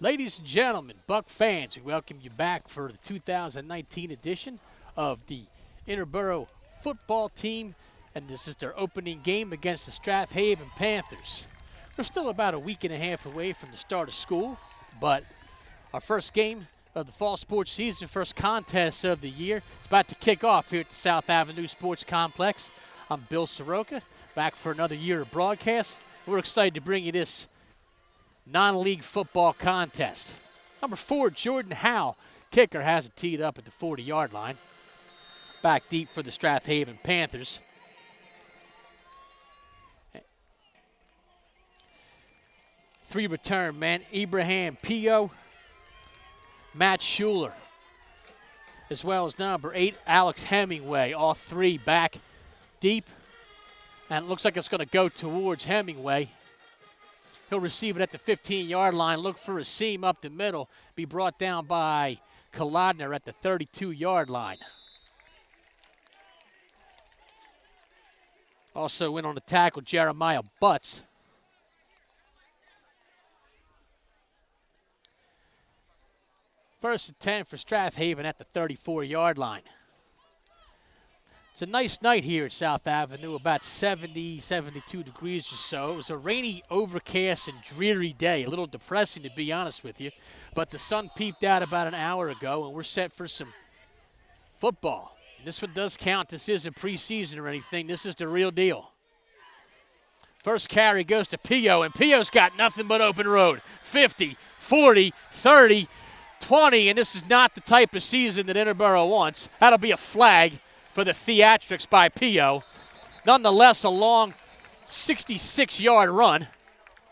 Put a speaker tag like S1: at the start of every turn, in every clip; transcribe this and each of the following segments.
S1: Ladies and gentlemen, Buck fans, we welcome you back for the 2019 edition of the Interboro football team, and this is their opening game against the Strath Haven Panthers. We're still about a week and a half away from the start of school, but our first game of the fall sports season, first contest of the year, is about to kick off here at the South Avenue Sports Complex. I'm Bill Soroka, back for another year of broadcast. We're excited to bring you this non-league football contest. Number 4, Jordan Howe, kicker, has it teed up at the 40-yard line. Back deep for the Strath Haven Panthers. Three return men, Ibrahim Pio, Matt Schuler, as well as number 8, Alex Hemingway. All three back deep, and it looks like it's going to go towards Hemingway. He'll receive it at the 15-yard line, look for a seam up the middle, be brought down by Kolodner at the 32-yard line. Also in on the tackle, Jeremiah Butts. First and 10 for Strath Haven at the 34-yard line. It's a nice night here at South Avenue, about 70, 72 degrees or so. It was a rainy, overcast, and dreary day, a little depressing to be honest with you. But the sun peeped out about an hour ago, and we're set for some football. And this one does count. This isn't preseason or anything. This is the real deal. First carry goes to Pio, and Pio's got nothing but open road. 50, 40, 30, 20, and this is not the type of season that Interboro wants. That'll be a flag for the theatrics by Pio. Nonetheless, a long 66-yard run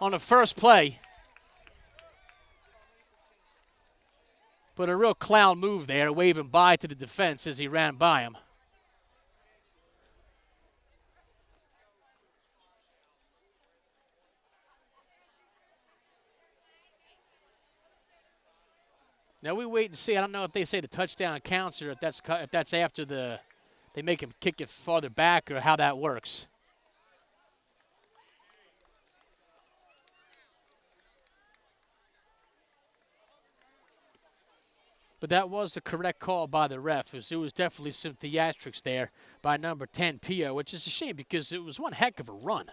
S1: on the first play. But a real clown move there, waving bye to the defense as he ran by him. Now we wait and see. I don't know if they say the touchdown counts or if that's after they make him kick it farther back or how that works. But that was the correct call by the ref. There was definitely some theatrics there by number 10, Pio, which is a shame because it was one heck of a run.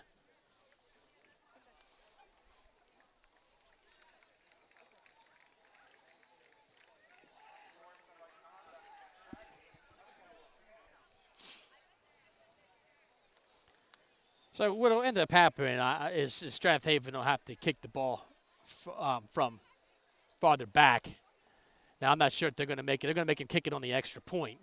S1: So what will end up happening is Strath Haven will have to kick the ball from farther back. Now, I'm not sure if they're going to make it. They're going to make him kick it on the extra point,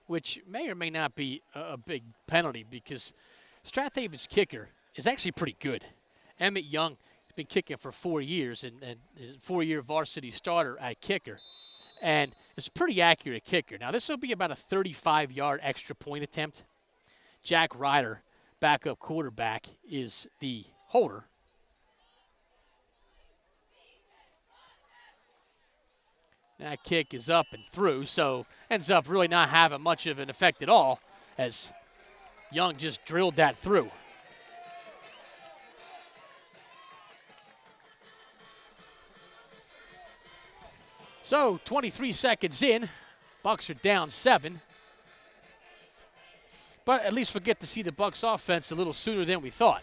S1: which may or may not be a big penalty because Strath Haven's kicker is actually pretty good. Emmett Young has been kicking for 4 years and is a 4-year varsity starter at kicker. And it's a pretty accurate kicker. Now, this will be about a 35-yard extra point attempt. Jack Ryder, backup quarterback, is the holder. That kick is up and through, so ends up really not having much of an effect at all as Young just drilled that through. So, 23 seconds in, Bucks are down 7. But at least we'll get to see the Bucks offense a little sooner than we thought.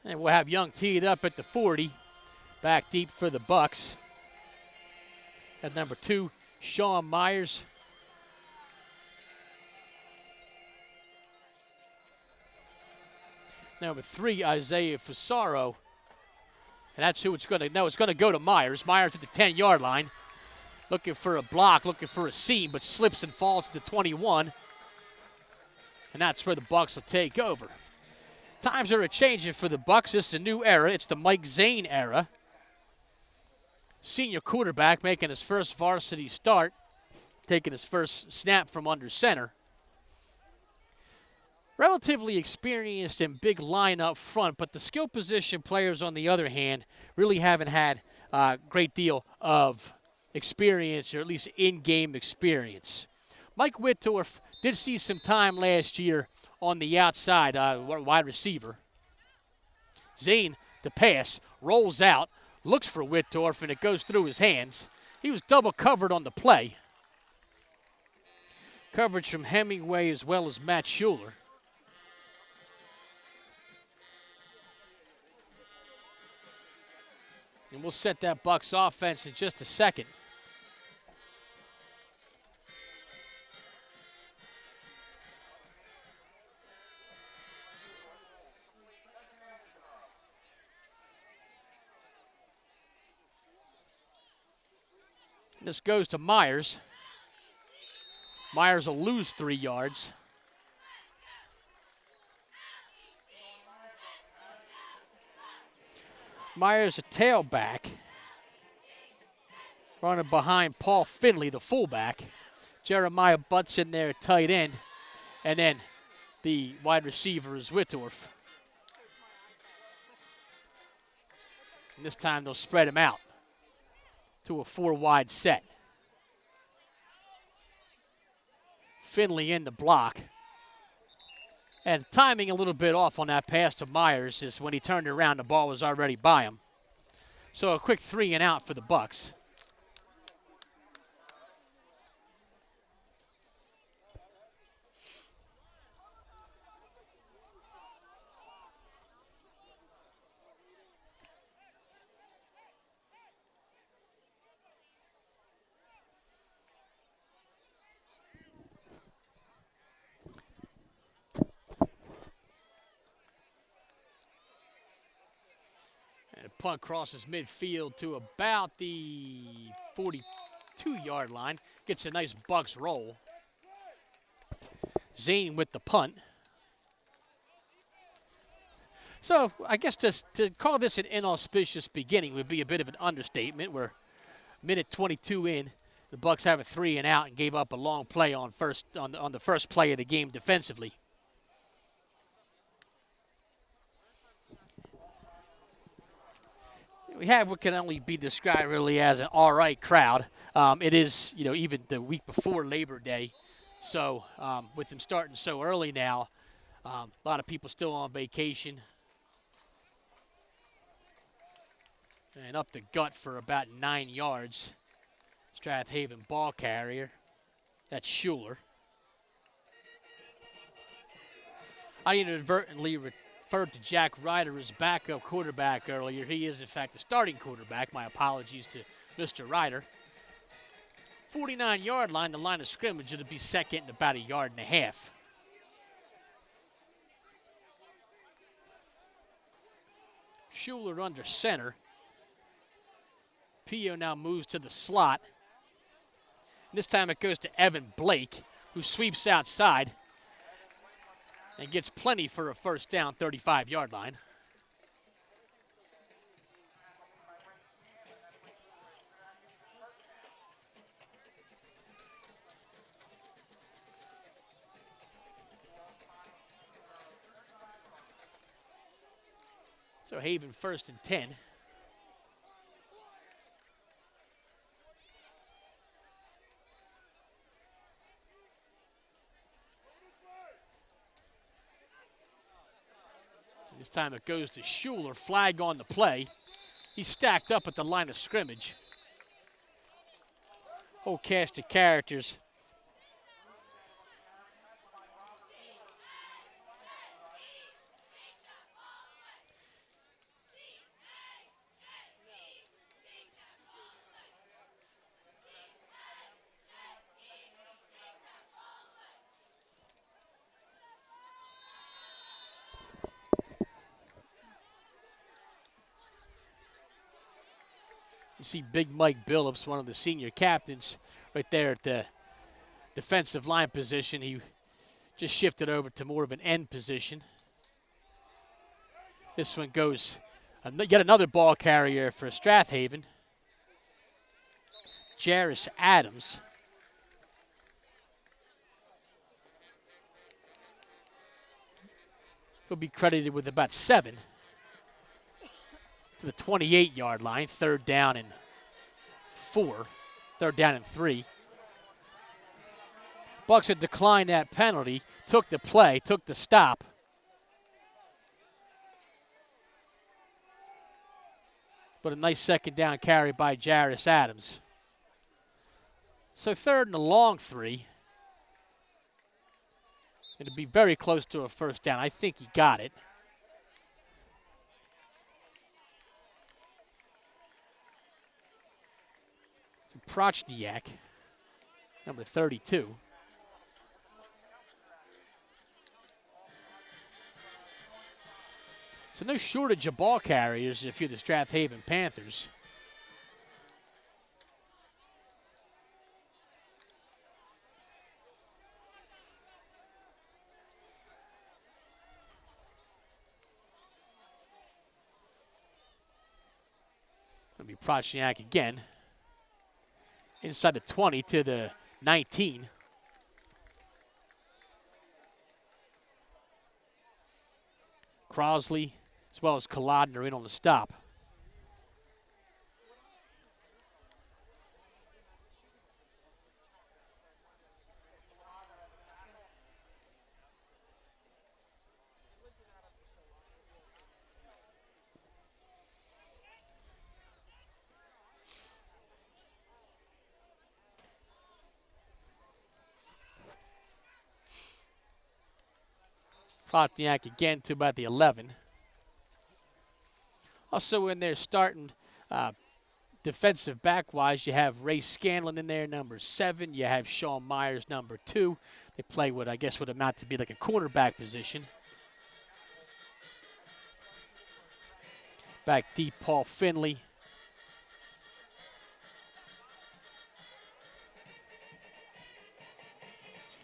S1: And we'll have Young teed up at the 40, back deep for the Bucks. At number 2, Sean Myers. Number 3, Isaiah Fusaro. And that's who it's going to know. It's going to go to Myers. Myers at the 10-yard line. looking for a block, looking for a seam, but slips and falls to the 21. And that's where the Bucks will take over. Times are a-changing for the Bucks. This is a new era. It's the Mike Zane era. Senior quarterback making his first varsity start, taking his first snap from under center. Relatively experienced and big line up front, but the skill position players, on the other hand, really haven't had a great deal of experience, or at least in-game experience. Mike Whittorf did see some time last year on the outside, wide receiver. Zane, the pass, rolls out, looks for Whittorf, and it goes through his hands. He was double covered on the play. Coverage from Hemingway as well as Matt Schuler. And we'll set that Bucks offense in just a second. This goes to Myers. Myers will lose 3 yards. Myers a tailback, running behind Paul Finley, the fullback. Jeremiah Butts in there, tight end. And then the wide receiver is Whittorf. And this time they'll spread him out to a 4-wide set. Finley in the block. And timing a little bit off on that pass to Myers, is when he turned around, the ball was already by him. So a quick 3 and out for the Bucks. Punt crosses midfield to about the 42-yard line. Gets a nice Bucks roll. Zane with the punt. So I guess to call this an inauspicious beginning would be a bit of an understatement. We're minute 22 in. The Bucks have a 3 and out and gave up a long play on the first play of the game defensively. We have what can only be described really as an all right crowd. It is, even the week before Labor Day. So with them starting so early now, a lot of people still on vacation. And up the gut for about 9 yards. Strath Haven ball carrier. That's Schuler. I inadvertently referred to Jack Ryder as backup quarterback earlier. He is, in fact, the starting quarterback. My apologies to Mr. Ryder. 49-yard line, the line of scrimmage. It'll be second and about 1.5 yards. Schuler under center. Pio now moves to the slot. This time it goes to Evan Blake, who sweeps outside and gets plenty for a first down, 35-yard line. So Haven 1st and 10. This time it goes to Schuler, flag on the play. He's stacked up at the line of scrimmage. Whole cast of characters. You see Big Mike Billups, one of the senior captains, right there at the defensive line position. He just shifted over to more of an end position. This one goes, yet another ball carrier for Strath Haven. Jairus Adams. He'll be credited with about 7 to the 28-yard line. 3rd down and 4. 3rd down and 3. Bucks had declined that penalty, took the play, took the stop. But a nice 2nd down carry by Jairus Adams. So 3rd and a long 3. It'd be very close to a 1st down. I think he got it. Prochniak, number 32. So no shortage of ball carriers if you're the Strath Haven Panthers. It'll be Prochniak again. Inside the 20 to the 19. Crosley as well as Kolodner in on the stop. Prochniak again to about the 11. Also in there starting defensive back-wise, you have Ray Scanlon in there, number 7. You have Sean Myers, number 2. They play what I guess would amount to be like a cornerback position. Back deep, Paul Finley.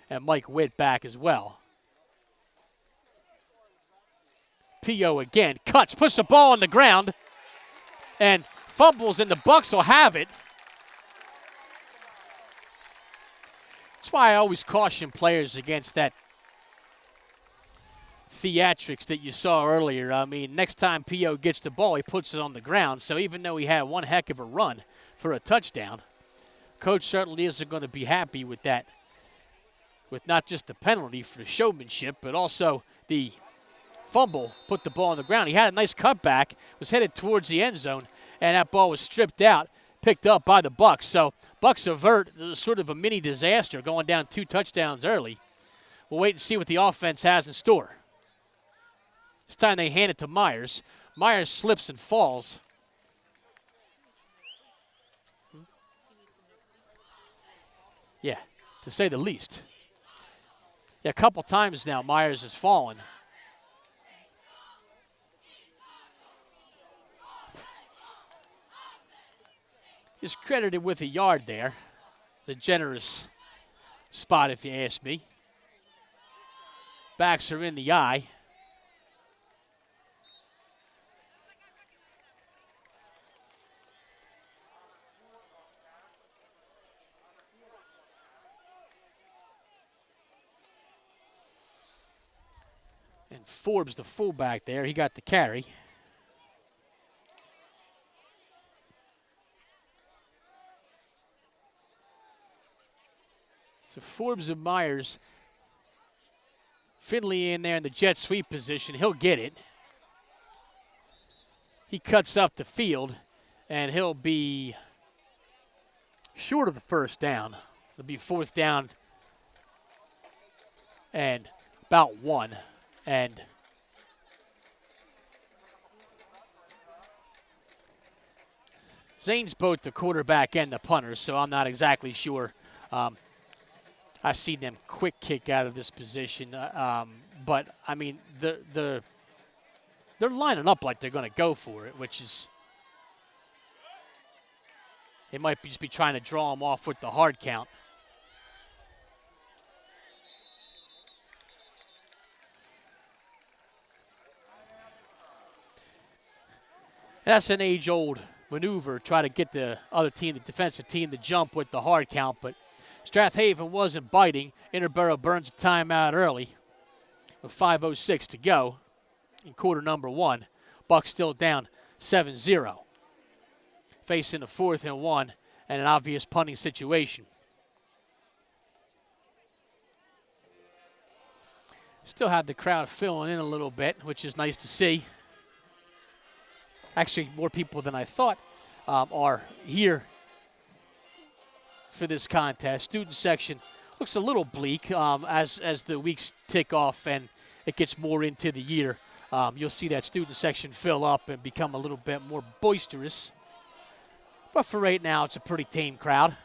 S1: And Mike Witt back as well. P.O. again, cuts, puts the ball on the ground, and fumbles, and the Bucks will have it. That's why I always caution players against that theatrics that you saw earlier. I mean, next time P.O. gets the ball, he puts it on the ground, so even though he had one heck of a run for a touchdown, Coach certainly isn't going to be happy with that, with not just the penalty for the showmanship, but also the fumble, put the ball on the ground. He had a nice cutback, was headed towards the end zone, and that ball was stripped out, picked up by the Bucks. So Bucks avert sort of a mini disaster, going down 2 touchdowns early. We'll wait and see what the offense has in store. This time they hand it to Myers. Myers slips and falls. Yeah, to say the least. Yeah, a couple times now Myers has fallen. Is credited with a yard there. The generous spot, if you ask me. Backs are in the eye. And Forbes, the fullback there, he got the carry. So Forbes and Myers, Finley in there in the jet sweep position. He'll get it. He cuts up the field, and he'll be short of the 1st down. It'll be 4th down and about 1. And Zane's both the quarterback and the punter, so I'm not exactly sure. I've seen them quick kick out of this position, but I mean they're lining up like they're going to go for it, which is They might just be trying to draw him off with the hard count. That's an age-old maneuver, try to get the other team, the defensive team, to jump with the hard count, but Strath Haven wasn't biting. Interboro burns a timeout early with 5:06 to go in quarter number 1. Bucks still down 7-0. Facing a 4th and 1 and an obvious punting situation. Still have the crowd filling in a little bit, which is nice to see. Actually, more people than I thought are here for this contest. Student section looks a little bleak as the weeks tick off and it gets more into the year. You'll see that student section fill up and become a little bit more boisterous. But for right now, it's a pretty tame crowd.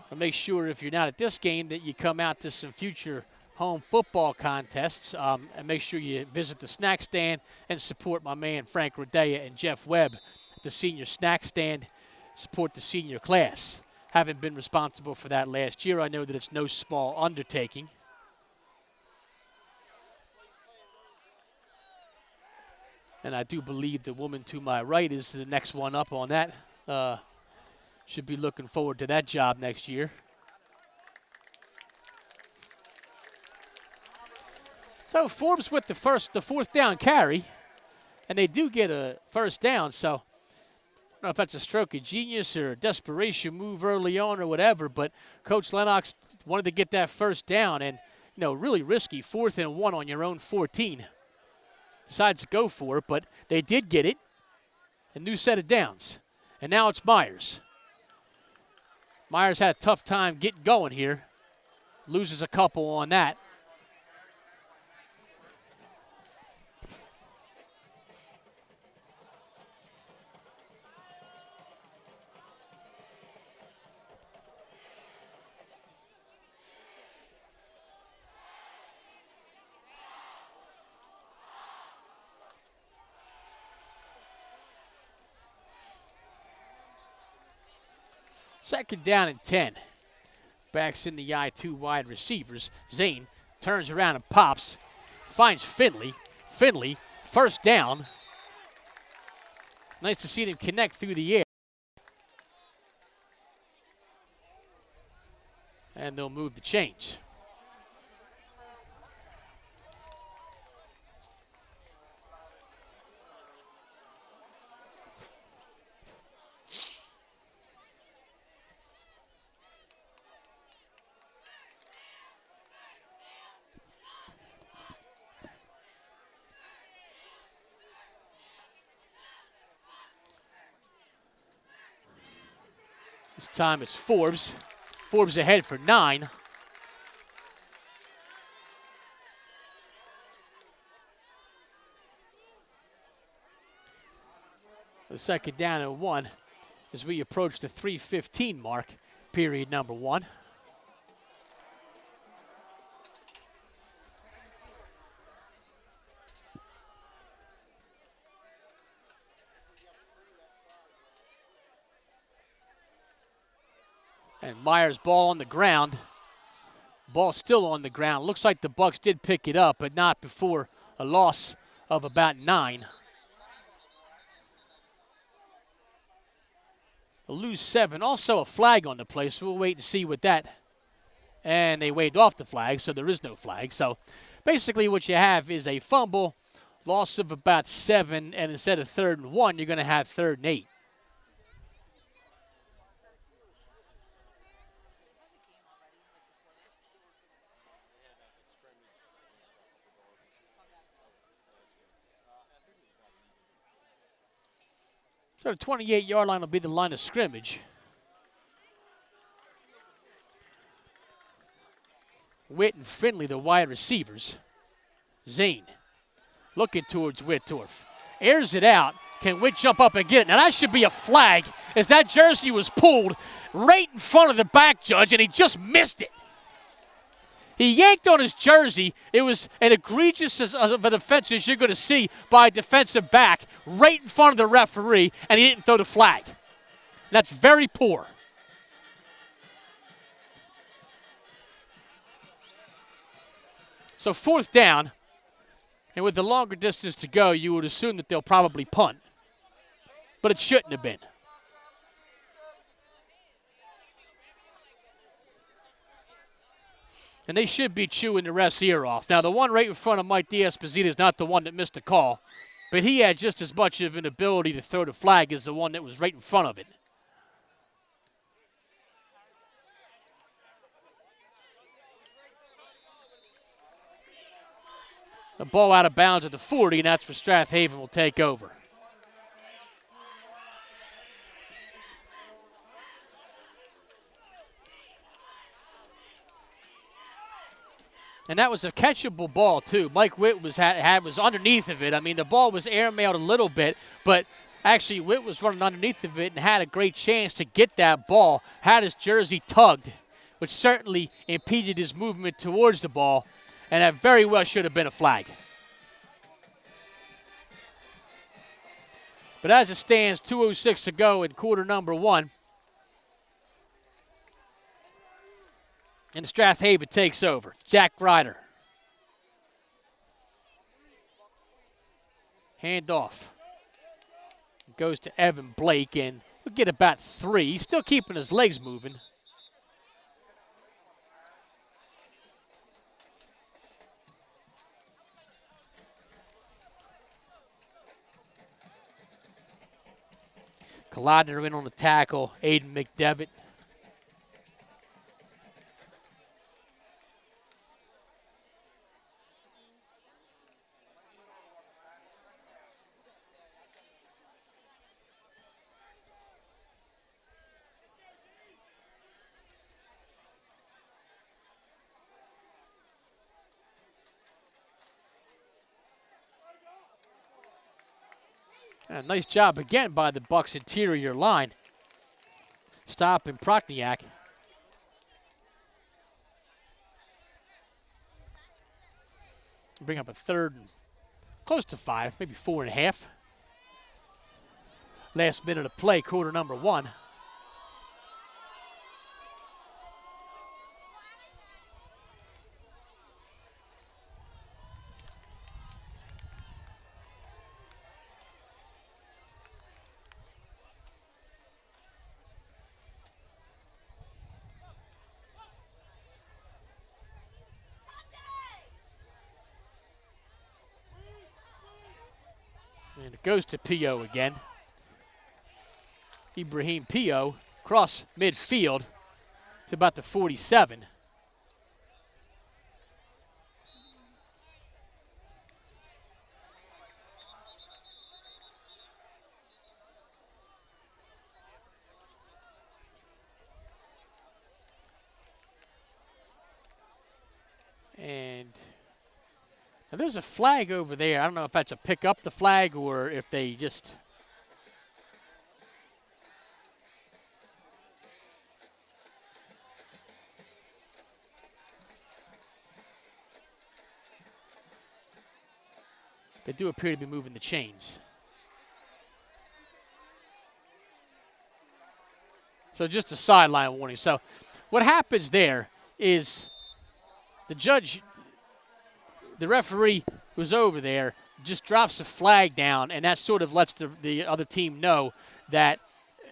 S1: And make sure if you're not at this game that you come out to some future home football contests, and make sure you visit the snack stand and support my man Frank Rodea and Jeff Webb at the senior snack stand. Support the senior class. Having been responsible for that last year, I know that it's no small undertaking. And I do believe the woman to my right is the next one up on that. Should be looking forward to that job next year. So Forbes with the 4th down carry, and they do get a first down. So I don't know if that's a stroke of genius or a desperation move early on or whatever, but Coach Lennox wanted to get that first down, and really risky 4th and 1 on your own 14. Decides to go for it, but they did get it. A new set of downs, and now it's Myers. Myers had a tough time getting going here. Loses a couple on that. Second down and 10. Backs in the eye, 2 wide receivers. Zane turns around and pops. Finds Finley. Finley, first down. Nice to see them connect through the air. And they'll move the chains. This time it's Forbes. Forbes ahead for 9. The second down and 1 as we approach the 3:15 mark, period number 1. And Myers ball on the ground. Ball still on the ground. Looks like the Bucks did pick it up, but not before a loss of about 9. They'll lose 7. Also a flag on the play, so we'll wait and see what that. And they waved off the flag, so there is no flag. So basically what you have is a fumble, loss of about 7, and instead of 3rd and 1, you're going to have 3rd and 8. So the 28-yard line will be the line of scrimmage. Witt and Finley, the wide receivers. Zane looking towards Whittorf. Airs it out. Can Witt jump up and get it? Now that should be a flag as that jersey was pulled right in front of the back judge, and he just missed it. He yanked on his jersey. It was an egregious of an offense as you're going to see by a defensive back right in front of the referee, and he didn't throw the flag. That's very poor. So 4th down, and with the longer distance to go, you would assume that they'll probably punt. But it shouldn't have been. And they should be chewing the ref's ear off. Now, the one right in front of Mike D'Esposito is not the one that missed the call, but he had just as much of an ability to throw the flag as the one that was right in front of it. The ball out of bounds at the 40, and that's where Strath Haven will take over. And that was a catchable ball, too. Mike Witt was underneath of it. I mean, the ball was airmailed a little bit, but actually Witt was running underneath of it and had a great chance to get that ball, had his jersey tugged, which certainly impeded his movement towards the ball, and that very well should have been a flag. But as it stands, 2:06 to go in quarter number 1. And Strath Haven takes over. Jack Ryder. Handoff. Goes to Evan Blake, and we'll get about 3. He's still keeping his legs moving. Colliding in on the tackle, Aiden McDevitt. A nice job again by the Bucs interior line. Stopping Prochniak. Bring up a 3rd and close to 5, maybe 4.5. Last minute of play, quarter number 1. And it goes to Pio again. Ibrahim Pio across midfield to about the 47. And now there's a flag over there. I don't know if that's a pick up the flag or if they just... They do appear to be moving the chains. So just a sideline warning. So what happens there is the judge, the referee who's over there, just drops a flag down, and that sort of lets the other team know that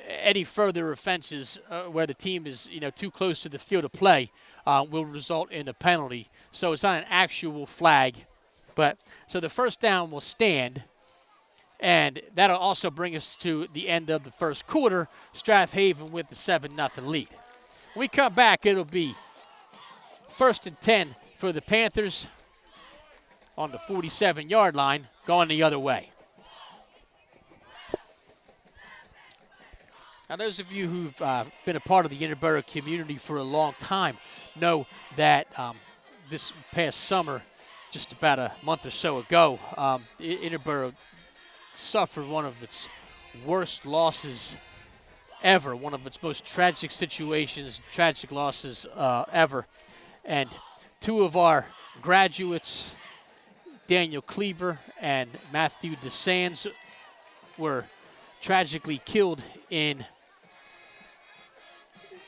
S1: any further offenses where the team is too close to the field of play will result in a penalty. So it's not an actual flag. But so the first down will stand, and that'll also bring us to the end of the first quarter. Strath Haven with the 7-0 lead. When we come back, it'll be 1st and 10 for the Panthers on the 47-yard line, going the other way. Now, those of you who've been a part of the Interboro community for a long time know that this past summer, just about a month or so ago, Interboro suffered one of its worst losses ever, one of its most tragic situations, tragic losses ever. And Two of our graduates, Daniel Cleaver and Matthew DeSands, were tragically killed in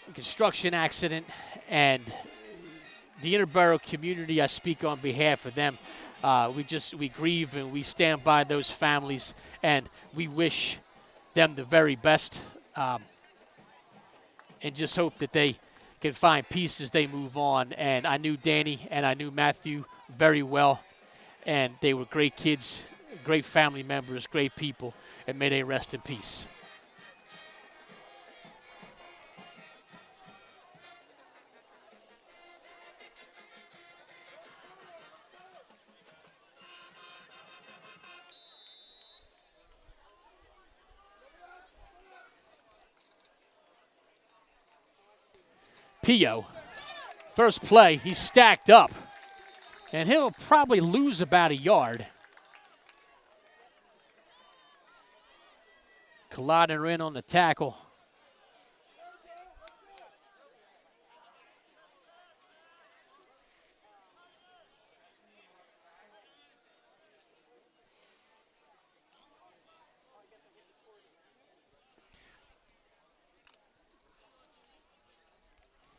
S1: a construction accident, and the Interboro community, I speak on behalf of them. We grieve and we stand by those families, and we wish them the very best, and just hope that they can find peace as they move on. And I knew Danny and I knew Matthew very well, and they were great kids, great family members, great people, and may they rest in peace. Pio, first play, he's stacked up, and he'll probably lose about a yard. Colliding in on the tackle.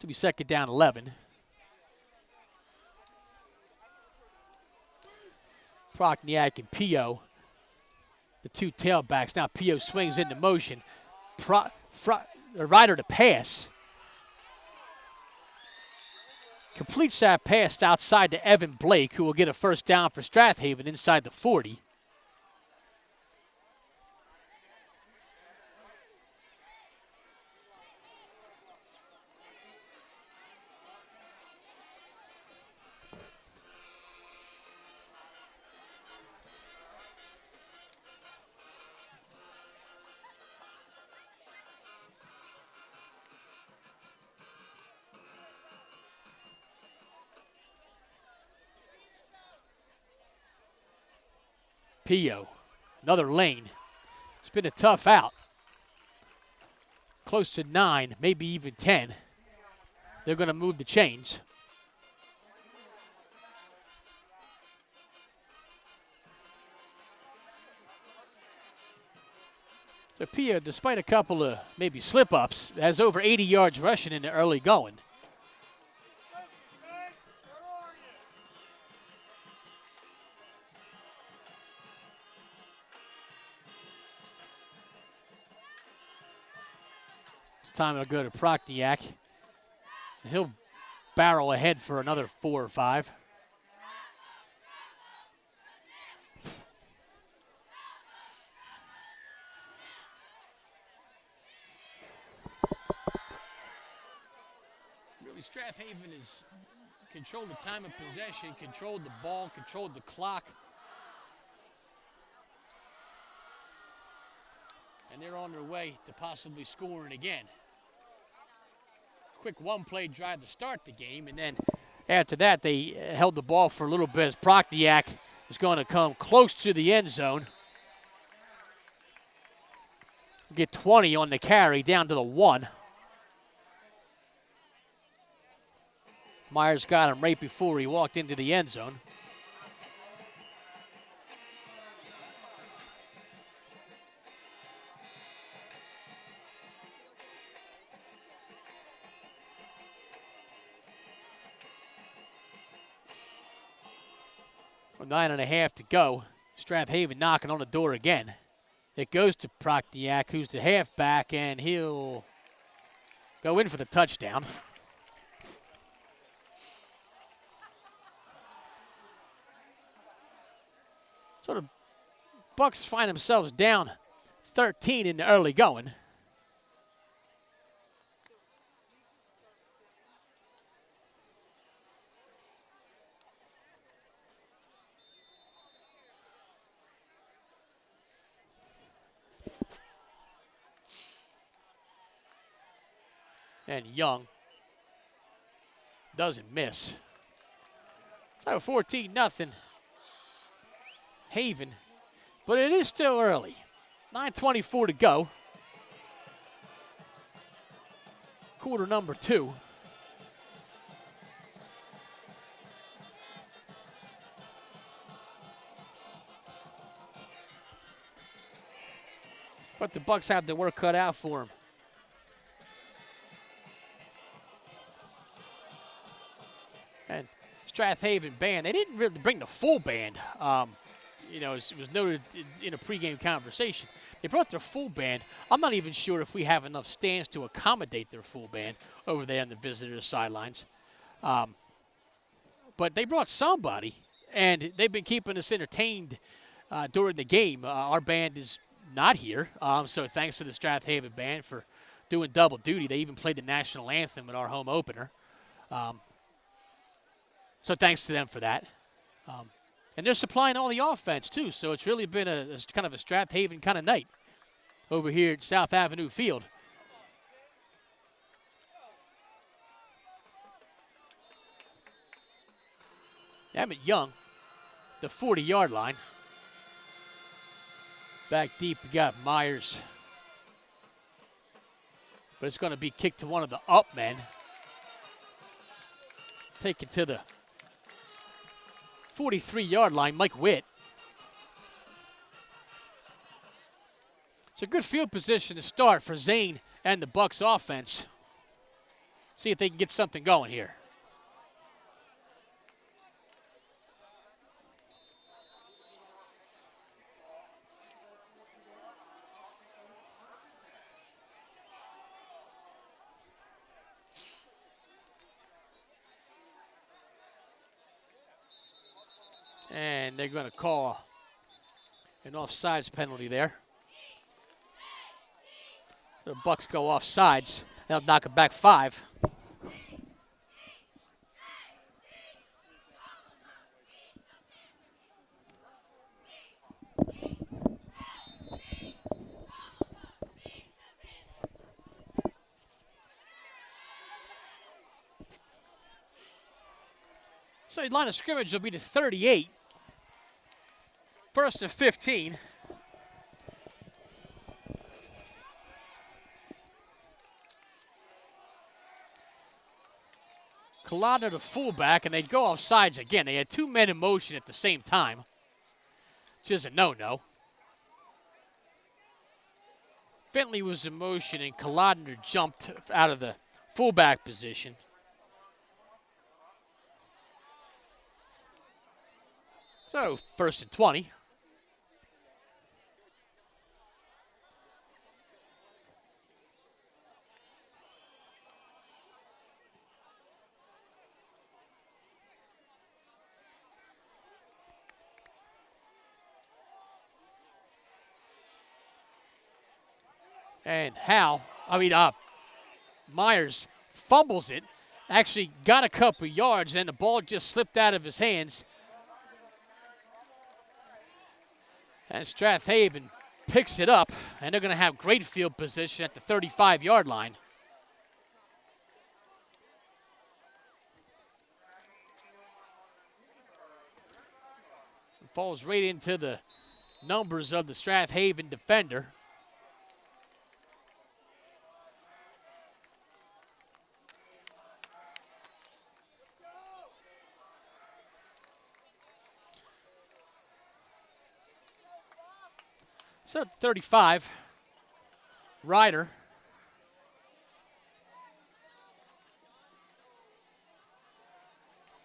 S1: To be second down 11. Prochniak and Pio, the two tailbacks. Now Pio swings into motion. The rider to pass. Completes that pass outside to Evan Blake, who will get a first down for Strath Haven inside the 40. Pio, another lane. It's been a tough out. Close to 9, maybe even 10. They're going to move the chains. So Pio, despite a couple of maybe slip-ups, has over 80 yards rushing in the early going. Time it'll go to Prochniak. He'll barrel ahead for another 4 or 5. Really, Strath Haven has controlled the time of possession, controlled the ball, controlled the clock. And they're on their way to possibly scoring again. Quick one-play drive to start the game, and then after that they held the ball for a little bit as Prochniak is going to come close to the end zone. Get 20 on the carry down to the 1. Myers got him right before he walked into the end zone. With 9.5 to go, Strath Haven knocking on the door again. It goes to Prochniak, who's the halfback, and he'll go in for the touchdown. So the Bucks find themselves down 13 in the early going. And Young doesn't miss. So 14-0 Haven, but it is still early. 9:24 to go. Quarter number 2. But the Bucks have their work cut out for them. And Strath Haven band, they didn't really bring the full band. You know, it was noted in a pregame conversation. They brought their full band. I'm not even sure if we have enough stands to accommodate their full band over there on the visitors' sidelines. But they brought somebody, and they've been keeping us entertained during the game. Our band is not here, so thanks to the Strath Haven band for doing double duty. They even played the national anthem at our home opener. So thanks to them for that. And they're supplying all the offense, too, so it's really been a kind of a Strath Haven kind of night over here at South Avenue Field. Emmett Young, the 40-yard line. Back deep, we got Myers. But it's going to be kicked to one of the up men. Take it to the 43-yard line, Mike Witt. It's a good field position to start for Zane and the Bucks offense. See if they can get something going here. And they're going to call an offsides penalty there. The Bucks go offsides. They'll knock it back 5. So the line of scrimmage will be to 38. First and 15. Collada to fullback, and they'd go off sides again. They had 2 men in motion at the same time, which is a no-no. Bentley was in motion, and Collada jumped out of the fullback position. So, first and 20. And Myers fumbles it, actually got a couple yards, and the ball just slipped out of his hands. And Strath Haven picks it up, and they're going to have great field position at the 35-yard line. It falls right into the numbers of the Strath Haven defender. So 35, Ryder.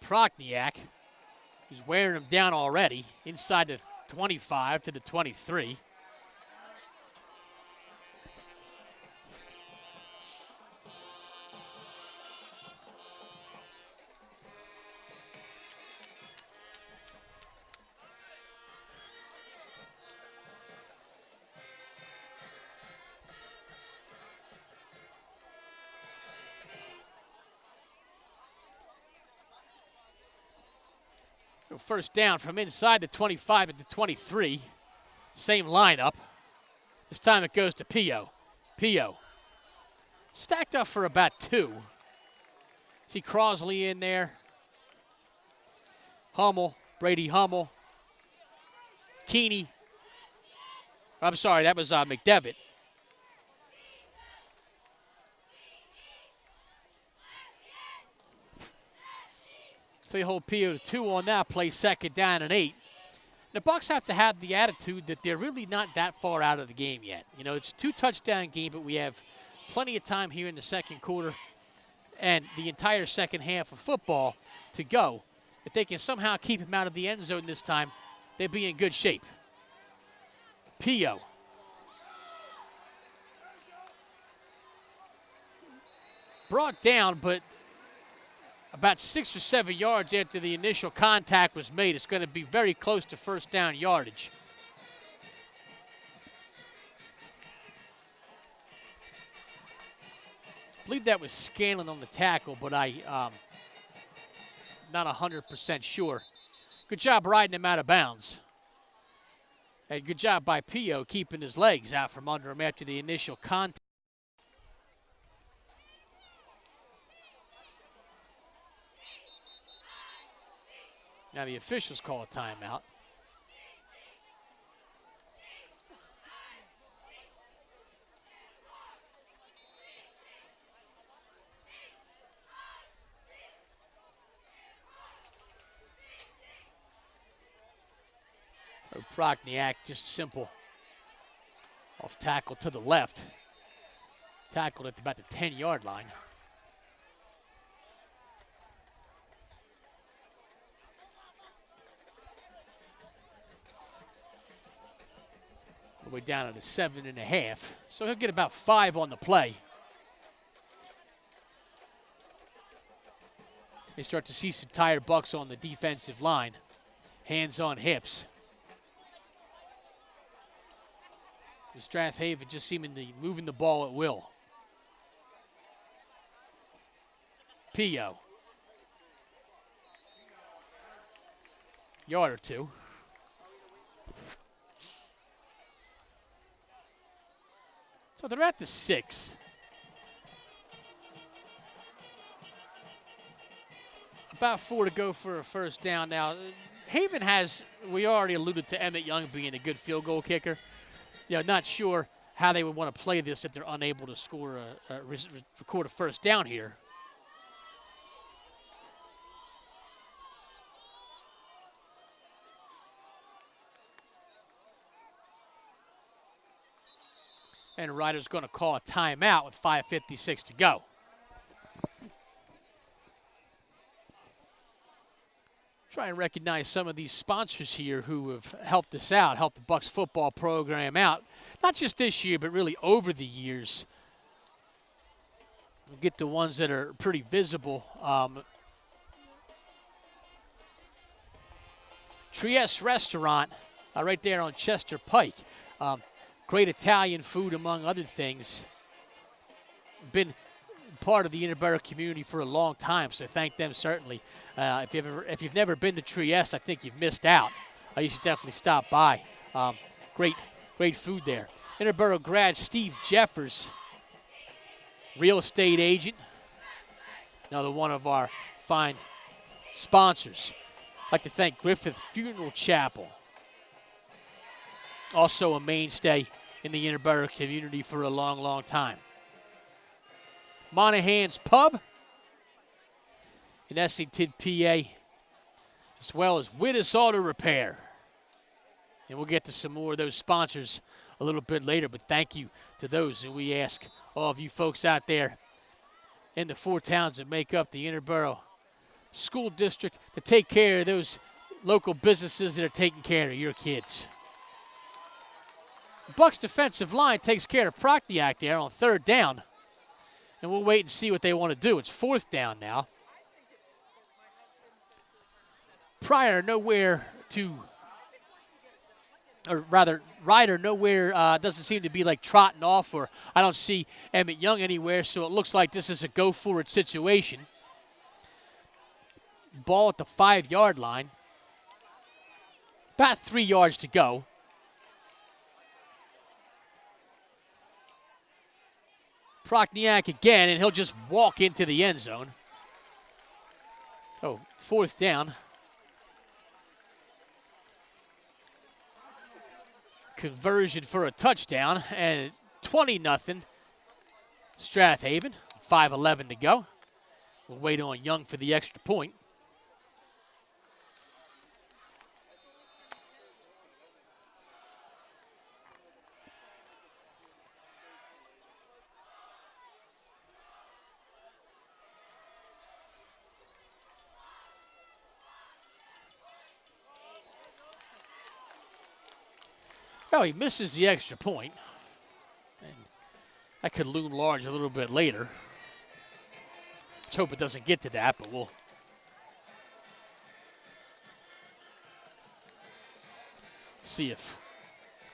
S1: Prokniak, he's wearing him down already, inside the 25 to the 23. First down from inside the 25 at the 23. Same lineup. This time it goes to Pio. Pio. Stacked up for about 2. See Crosley in there. Hummel. Brady Hummel. Keeney. I'm sorry, that was McDevitt. So they hold Pio to 2 on that play, second down and 8. The Bucks have to have the attitude that they're really not that far out of the game yet. You know, it's a 2-touchdown game, but we have plenty of time here in the second quarter and the entire second half of football to go. If they can somehow keep him out of the end zone this time, they'd be in good shape. Pio. Brought down, but about 6 or 7 yards after the initial contact was made. It's going to be very close to first down yardage. I believe that was Scanlon on the tackle, but I'm not 100% sure. Good job riding him out of bounds. And good job by Pio keeping his legs out from under him after the initial contact. Now the officials call a timeout. Prokniak, just simple off tackle to the left. Tackled at about the 10-yard line. All the way down to the 7.5. So he'll get about 5 on the play. They start to see some tired Bucks on the defensive line. Hands on hips. Strath Haven just seemingly moving the ball at will. Pio. Yard or two. So they're at the 6. About 4 to go for a first down. Now, Haven has, we already alluded to Emmett Young being a good field goal kicker. You know, not sure how they would want to play this if they're unable to score record a first down here. And Ryder's going to call a timeout with 5:56 to go. Try and recognize some of these sponsors here who have helped us out, helped the Bucks football program out. Not just this year, but really over the years. We'll get the ones that are pretty visible. Trieste Restaurant, right there on Chester Pike. Great Italian food, among other things. Been part of the Interboro community for a long time, so thank them certainly. If you've never been to Trieste, I think you've missed out. You should definitely stop by. Great food there. Interboro grad Steve Jeffers, real estate agent, another one of our fine sponsors. I'd like to thank Griffith Funeral Chapel, also a mainstay in the Interboro community for a long, long time. Monahan's Pub in Essington, PA, as well as Wittis Auto Repair. And we'll get to some more of those sponsors a little bit later, but thank you to those. And we ask all of you folks out there in the 4 towns that make up the Interboro School District to take care of those local businesses that are taking care of your kids. The Bucks defensive line takes care of Prokniak there on 3rd down. And we'll wait and see what they want to do. It's 4th down now. Ryder nowhere, doesn't seem to be like trotting off, or I don't see Emmett Young anywhere, so it looks like this is a go-for-it situation. Ball at the 5-yard line. About 3 yards to go. Prokniak again, and he'll just walk into the end zone. Oh, 4th down. Conversion for a touchdown, and 20-0. Strath Haven, 5:11 to go. We'll wait on Young for the extra point. Oh, he misses the extra point. And that could loom large a little bit later. Let's hope it doesn't get to that, but we'll see if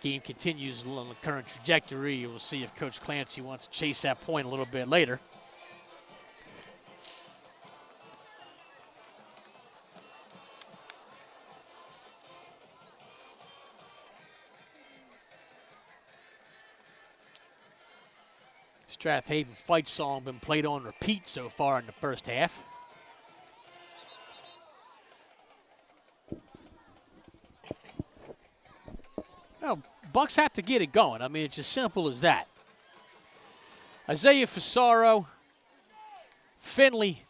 S1: the game continues on the current trajectory. We'll see if Coach Clancy wants to chase that point a little bit later. Strath Haven fight song been played on repeat so far in the first half. Well, Bucks have to get it going. I mean, it's as simple as that. Isaiah Fasaro, Finley,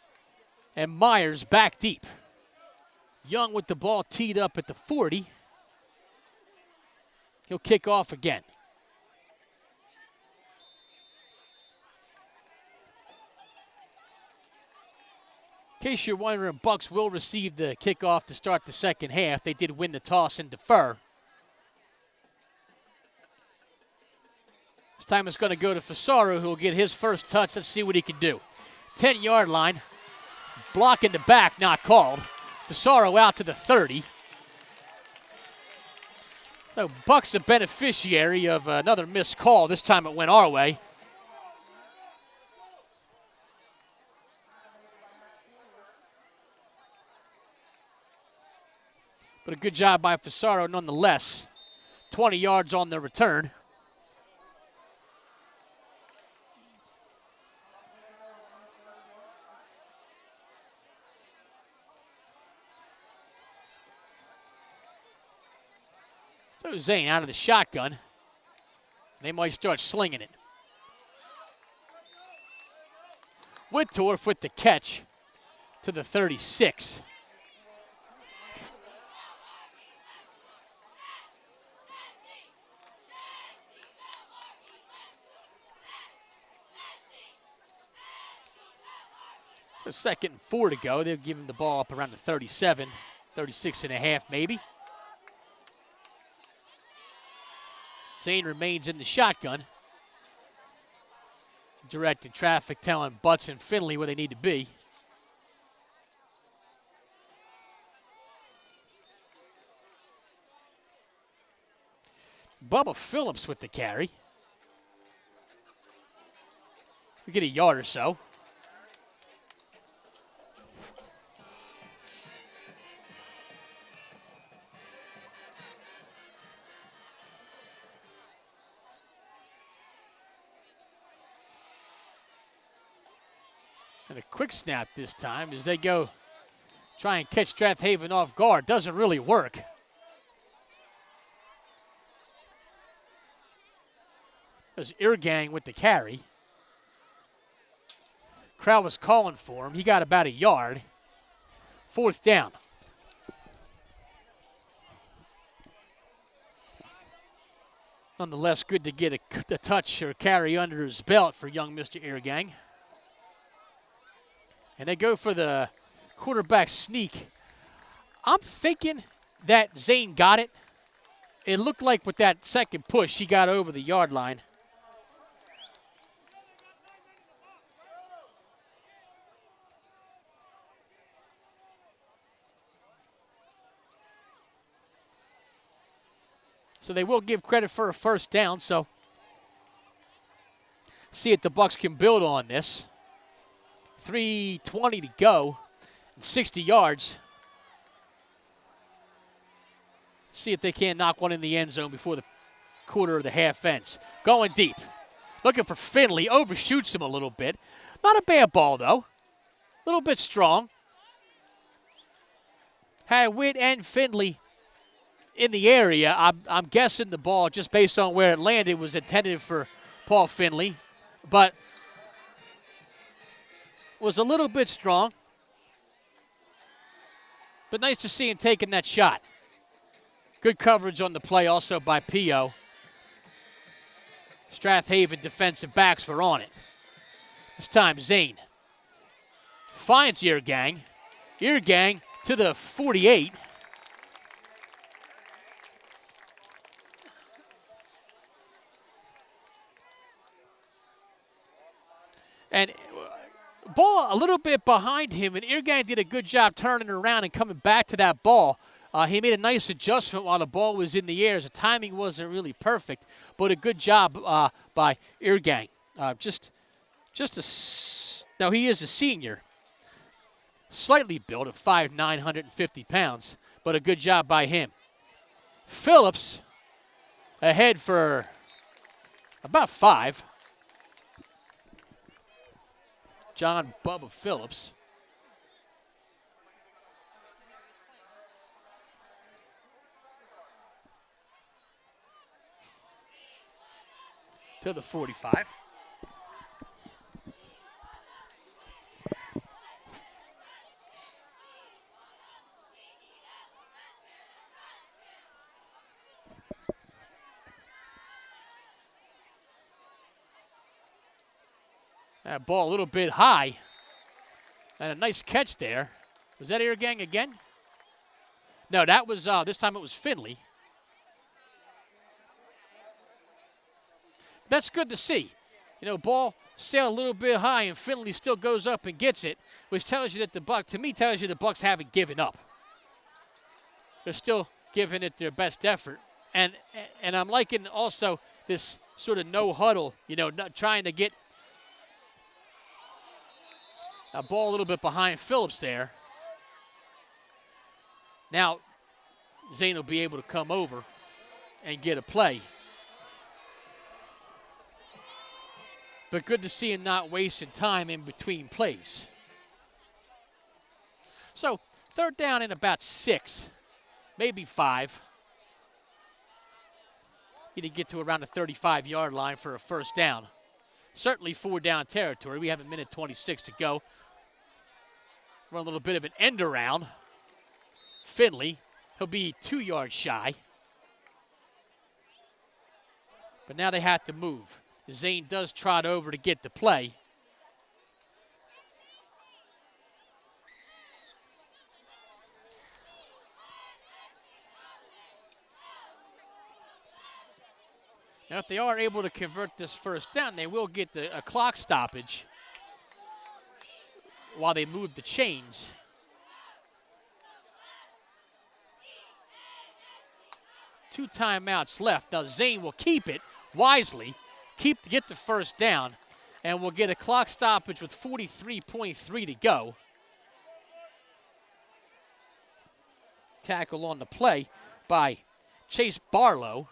S1: and Myers back deep. Young with the ball teed up at the 40. He'll kick off again. In case you're wondering, Bucks will receive the kickoff to start the second half. They did win the toss and defer. This time it's going to go to Fasaro, who will get his first touch. Let's see what he can do. 10-yard line. Block in the back, not called. Fasaro out to the 30. So Bucks a beneficiary of another missed call. This time it went our way. But a good job by Fasaro nonetheless. 20 yards on the return. So Zane out of the shotgun. They might start slinging it. Whittorf with the catch to the 36. So 2nd and 4 to go. They've given the ball up around the 37, 36 and a half maybe. Zane remains in the shotgun. Directing traffic, telling Butts and Finley where they need to be. Bubba Phillips with the carry. We get a yard or so. And a quick snap this time as they go try and catch Strath Haven off guard. Doesn't really work. There's Irgang with the carry. Crowd was calling for him. He got about a yard. 4th down. Nonetheless, good to get a touch or carry under his belt for young Mr. Irgang. And they go for the quarterback sneak. I'm thinking that Zane got it. It looked like with that second push, he got over the yard line. So they will give credit for a 1st down. So see if the Bucks can build on this. 3:20 to go, and 60 yards. See if they can't knock one in the end zone before the quarter of the half ends. Going deep. Looking for Finley. Overshoots him a little bit. Not a bad ball, though. A little bit strong. Had Witt and Finley in the area. I'm guessing the ball, just based on where it landed, was intended for Paul Finley. But was a little bit strong. But nice to see him taking that shot. Good coverage on the play also by Pio. Strath Haven defensive backs were on it. This time Zane finds Irgang. Irgang to the 48. And ball a little bit behind him, and Irgang did a good job turning around and coming back to that ball. He made a nice adjustment while the ball was in the air. The timing wasn't really perfect, but a good job by Irgang. Now he is a senior, slightly built at 5'9", 150 pounds, but a good job by him. Phillips ahead for about 5. John Bubba Phillips. To the 45. That ball a little bit high. And a nice catch there. Was that Irgang again? No, that was, this time it was Finley. That's good to see. You know, ball sailed a little bit high, and Finley still goes up and gets it, which tells you that tells you the Bucks haven't given up. They're still giving it their best effort. And I'm liking also this sort of no huddle, you know, not trying to get a ball a little bit behind Phillips there. Now, Zane will be able to come over and get a play. But good to see him not wasting time in between plays. So, 3rd down and about 6, maybe 5. Need to get to around the 35-yard line for a 1st down. Certainly 4 down territory. We have a minute 26 to go. Run a little bit of an end around. Finley, he'll be 2 yards shy. But now they have to move. Zane does trot over to get the play. Now, if they are able to convert this 1st down, they will get a clock stoppage while they move the chains. Two timeouts left. Now, Zane will keep it wisely, get the 1st down, and we'll get a clock stoppage with 43.3 to go. Tackle on the play by Chase Barlow.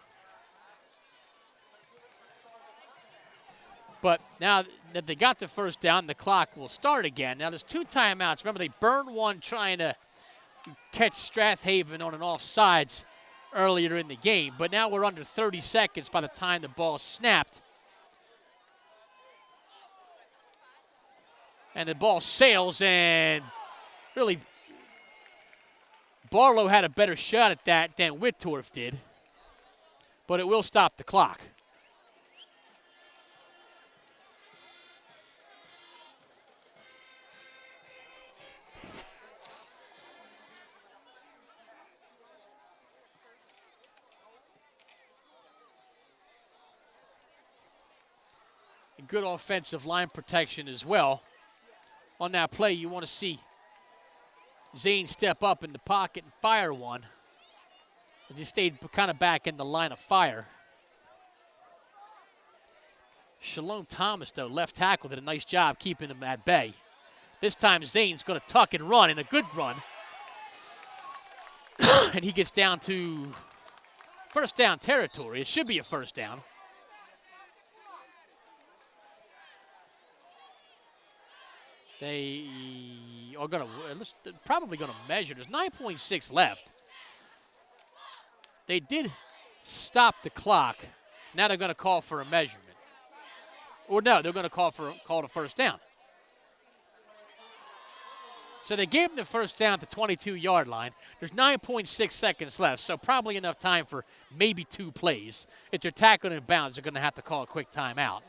S1: But now that they got the 1st down, the clock will start again. Now, there's 2 timeouts. Remember, they burned one trying to catch Strath Haven on an offsides earlier in the game. But now we're under 30 seconds by the time the ball snapped. And the ball sails, and really, Barlow had a better shot at that than Whittorf did. But it will stop the clock. Good offensive line protection as well. On that play, you want to see Zane step up in the pocket and fire one. As he stayed kind of back in the line of fire. Shalom Thomas, though, left tackle, did a nice job keeping him at bay. This time, Zane's going to tuck and run, and a good run. And he gets down to 1st down territory. It should be a 1st down. They are probably going to measure. There's 9.6 left. They did stop the clock. Now they're going to call for a measurement. Or no, they're going to call a 1st down. So they gave them the 1st down at the 22-yard line. There's 9.6 seconds left, so probably enough time for maybe 2 plays. If they're tackled in bounds, they're going to have to call a quick timeout.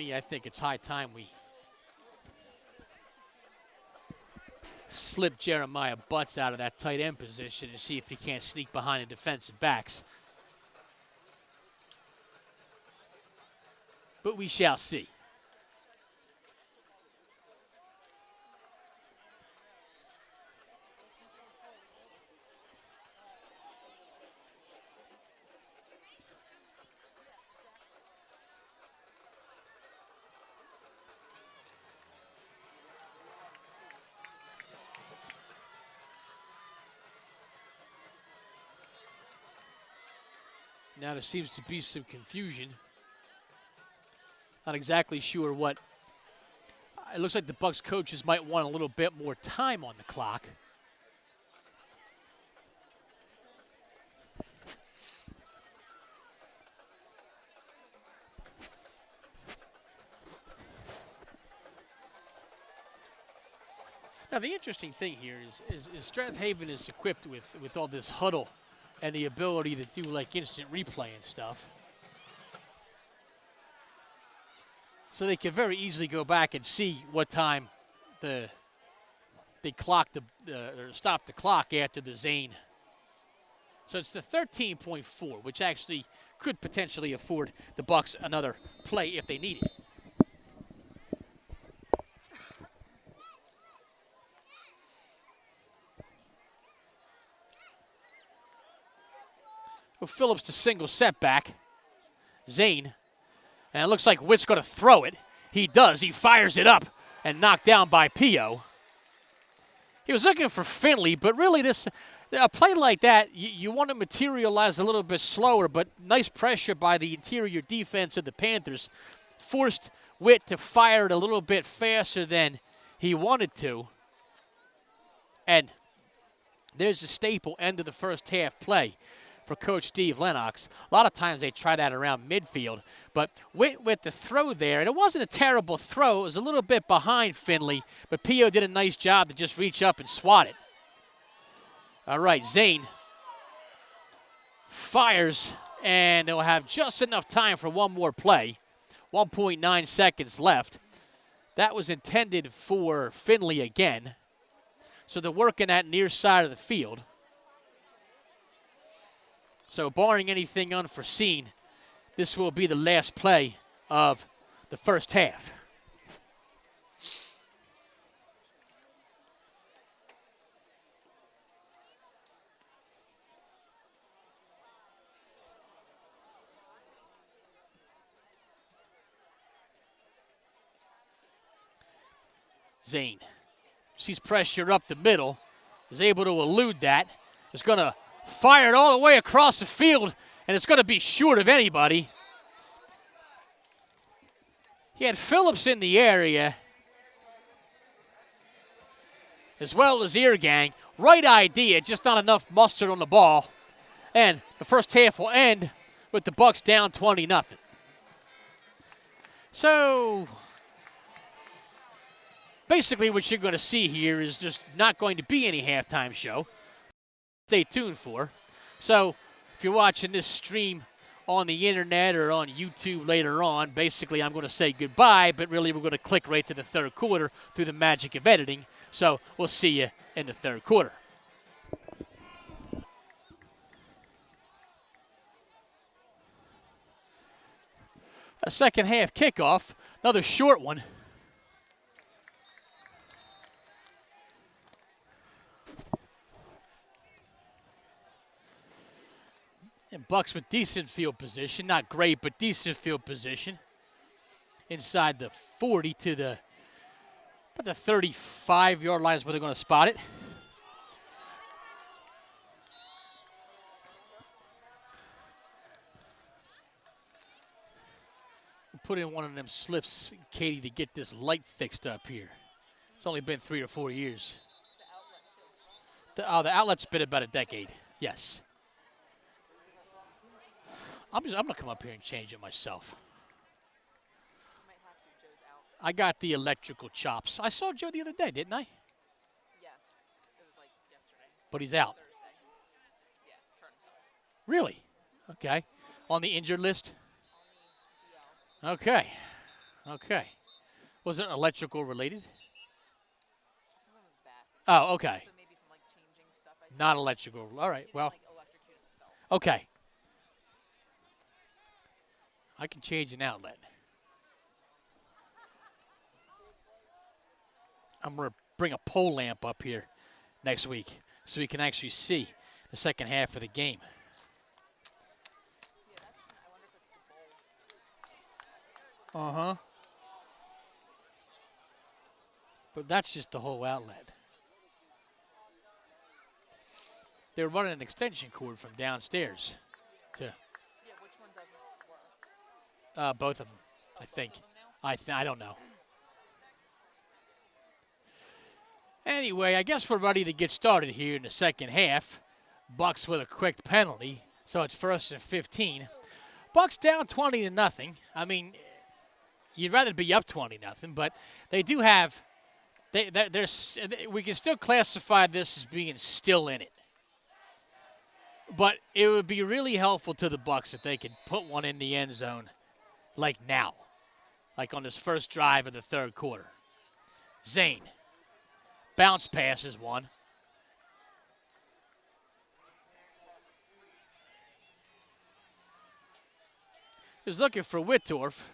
S1: I think it's high time we slip Jeremiah Butts out of that tight end position and see if he can't sneak behind the defensive backs. But we shall see. Now there seems to be some confusion. Not exactly sure what. It looks like the Bucs coaches might want a little bit more time on the clock. Now the interesting thing here is Strath Haven is equipped with all this huddle and the ability to do like instant replay and stuff. So they can very easily go back and see what time they clocked or stopped the clock after the Zane. So it's the 13.4, which actually could potentially afford the Bucs another play if they need it. Well, Phillips to single setback. Zane. And it looks like Witt's going to throw it. He does. He fires it up and knocked down by Pio. He was looking for Finley, but really a play like that, you want to materialize a little bit slower, but nice pressure by the interior defense of the Panthers forced Witt to fire it a little bit faster than he wanted to. And there's a staple end of the first half play for Coach Steve Lennox. A lot of times they try that around midfield, but with the throw there, and it wasn't a terrible throw, it was a little bit behind Finley, but Pio did a nice job to just reach up and swat it. All right, Zane fires, and they'll have just enough time for one more play. 1.9 seconds left. That was intended for Finley again. So they're working that near side of the field. So barring anything unforeseen, this will be the last play of the first half. Zane sees pressure up the middle, is able to elude that, is going to fire it all the way across the field, and it's going to be short of anybody. He had Phillips in the area, as well as Eargang. Right idea, just not enough mustard on the ball. And the first half will end with the Bucs down 20-0. So basically what you're going to see here is there's not going to be any halftime show. Stay tuned for. So if you're watching this stream on the internet or on YouTube later on, basically I'm going to say goodbye, but really we're going to click right to the third quarter through the magic of editing. So we'll see you in the third quarter. A second half kickoff, another short one. And Bucs with decent field position. Not great, but decent field position. Inside the 40 to about the 35-yard line is where they're going to spot it. We'll put in one of them slips, Katie, to get this light fixed up here. It's only been 3 or 4 years. The outlet's been about a decade, yes. I'm going to come up here and change it myself. I got the electrical chops. I saw Joe the other day, didn't I?
S2: Yeah, it was like yesterday.
S1: But he's out.
S2: Thursday. Yeah, hurt himself.
S1: Really? Okay. On the injured list?
S2: On the DL.
S1: Okay. Okay. Was it electrical related?
S2: Some of his back.
S1: Oh, okay.
S2: So maybe from like changing stuff. I think
S1: Not electrical. All right.
S2: he
S1: Well,
S2: didn't like electrocute himself.
S1: okay. I can change an outlet. I'm going to bring a pole lamp up here next week so we can actually see the second half of the game.
S2: Yeah, that's. I wonder if it's the bowl.
S1: Uh-huh. But that's just the whole outlet. They're running an extension cord from downstairs to
S2: Yeah, which one doesn't work?
S1: both of them, I think.
S2: Both of them now?
S1: I don't know. Anyway, I guess we're ready to get started here in the second half. Bucks with a quick penalty, so it's 1st and 15. Bucks down 20-0. I mean, you'd rather be up 20-0, but they do have. We can still classify this as being still in it. But it would be really helpful to the Bucks if they could put one in the end zone, like now, like on this first drive of the third quarter. Zane. Bounce pass is one. He was looking for Whittorf.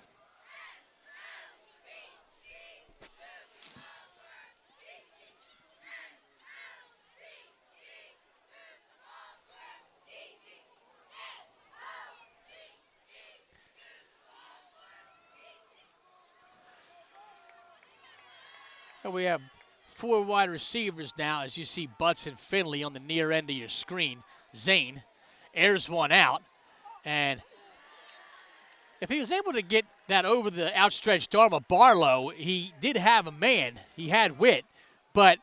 S1: And we have 4 wide receivers now, as you see Butts and Finley on the near end of your screen. Zane airs one out, and if he was able to get that over the outstretched arm of Barlow, he did have a man. He had wit, but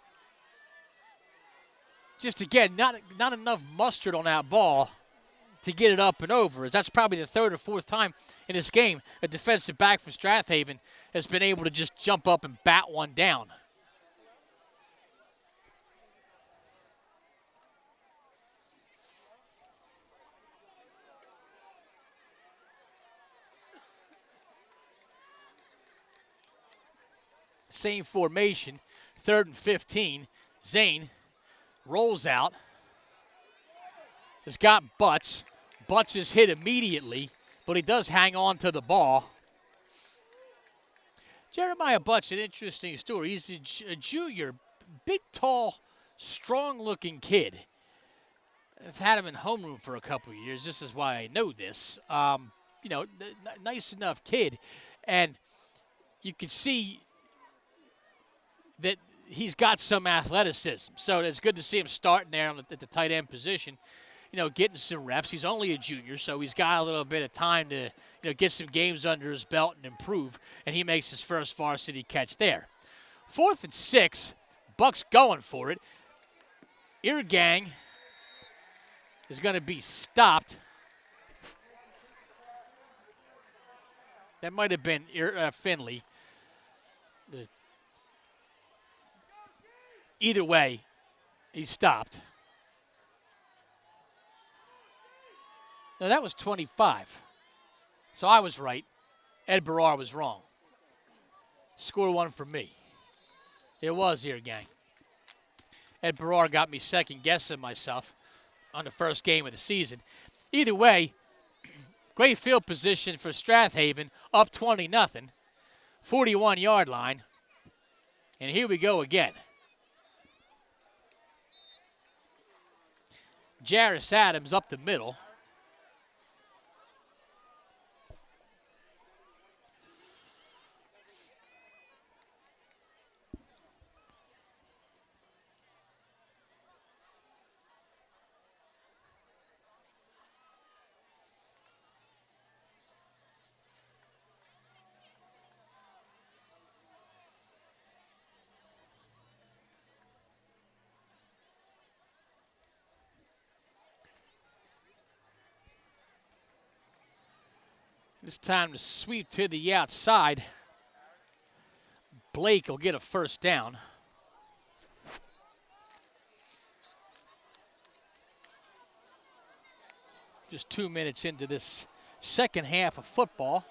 S1: just again, not enough mustard on that ball to get it up and over. That's probably the 3rd or 4th time in this game a defensive back for Strath Haven has been able to just jump up and bat one down. Same formation, 3rd and 15. Zane rolls out. Has got Butts. Butts is hit immediately, but he does hang on to the ball. Jeremiah Butts, an interesting story. He's a junior, big, tall, strong-looking kid. I've had him in homeroom for a couple of years. This is why I know this. Nice enough kid. And you can see that he's got some athleticism. So it's good to see him starting there at the tight end position, getting some reps. He's only a junior, so he's got a little bit of time to, get some games under his belt and improve, and he makes his first varsity catch there. 4th and 6, Bucks going for it. Ear Gang is going to be stopped. That might have been Finley. Either way, he stopped. No, that was 25. So I was right. Ed Barrar was wrong. Score one for me. It was Ear Gang. Ed Barrar got me second guessing myself on the first game of the season. Either way, great field position for Strath Haven, up 20-0, 41-yard line. And here we go again. Jarris Adams up the middle. This time to sweep to the outside. Blake will get a first down. Just 2 minutes into this second half of football.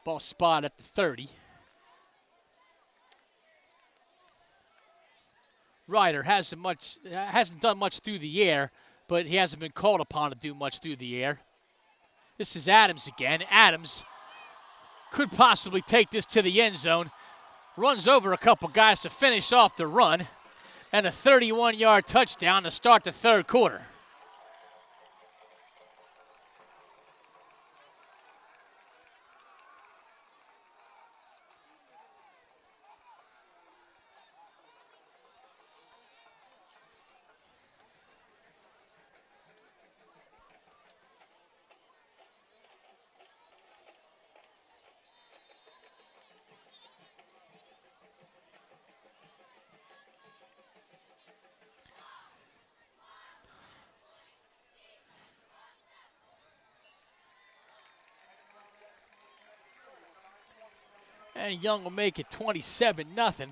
S1: Ball spot at the 30. Ryder hasn't done much through the air, but he hasn't been called upon to do much through the air. This is Adams again. Adams could possibly take this to the end zone. Runs over a couple guys to finish off the run. And a 31-yard touchdown to start the third quarter. And Young will make it 27-0.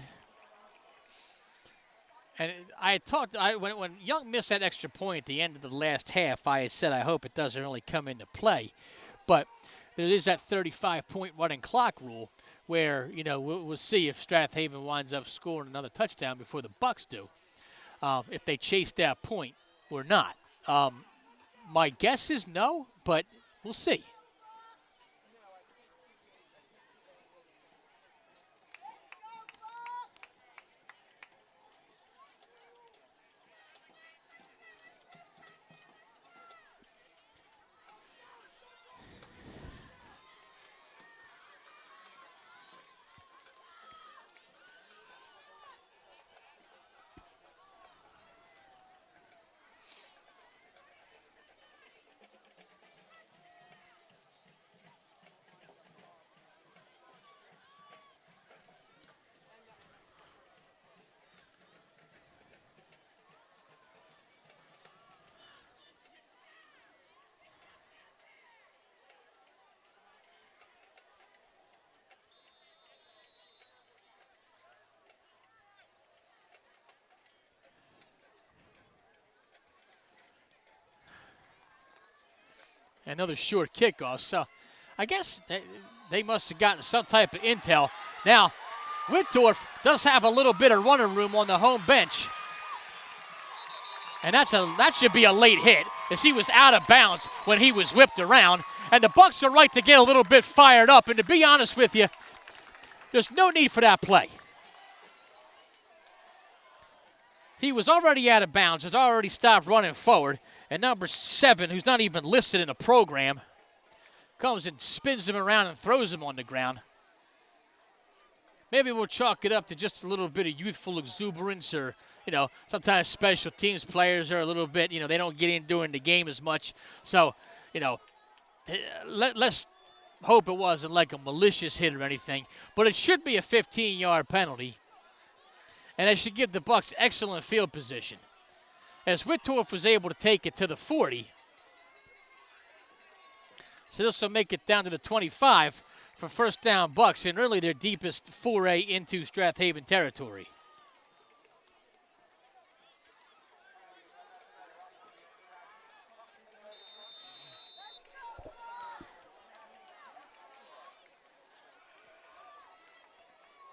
S1: And I had talked, when Young missed that extra point at the end of the last half, I had said I hope it doesn't really come into play. But there is that 35-point running clock rule where, we'll see if Strath Haven winds up scoring another touchdown before the Bucks do, if they chase that point or not. My guess is no, but we'll see. Another short kickoff. So I guess they must have gotten some type of intel. Now, Whittorf does have a little bit of running room on the home bench. And that should be a late hit, as he was out of bounds when he was whipped around. And the Bucks are right to get a little bit fired up. And to be honest with you, there's no need for that play. He was already out of bounds, had already stopped running forward. And number 7, who's not even listed in the program, comes and spins him around and throws him on the ground. Maybe we'll chalk it up to just a little bit of youthful exuberance, or, sometimes special teams players are a little bit, they don't get in during the game as much. So, let's hope it wasn't like a malicious hit or anything. But it should be a 15-yard penalty. And that should give the Bucks excellent field position, as Whittorf was able to take it to the 40. So this will make it down to the 25 for first down Bucks, and really their deepest foray into Strath Haven territory.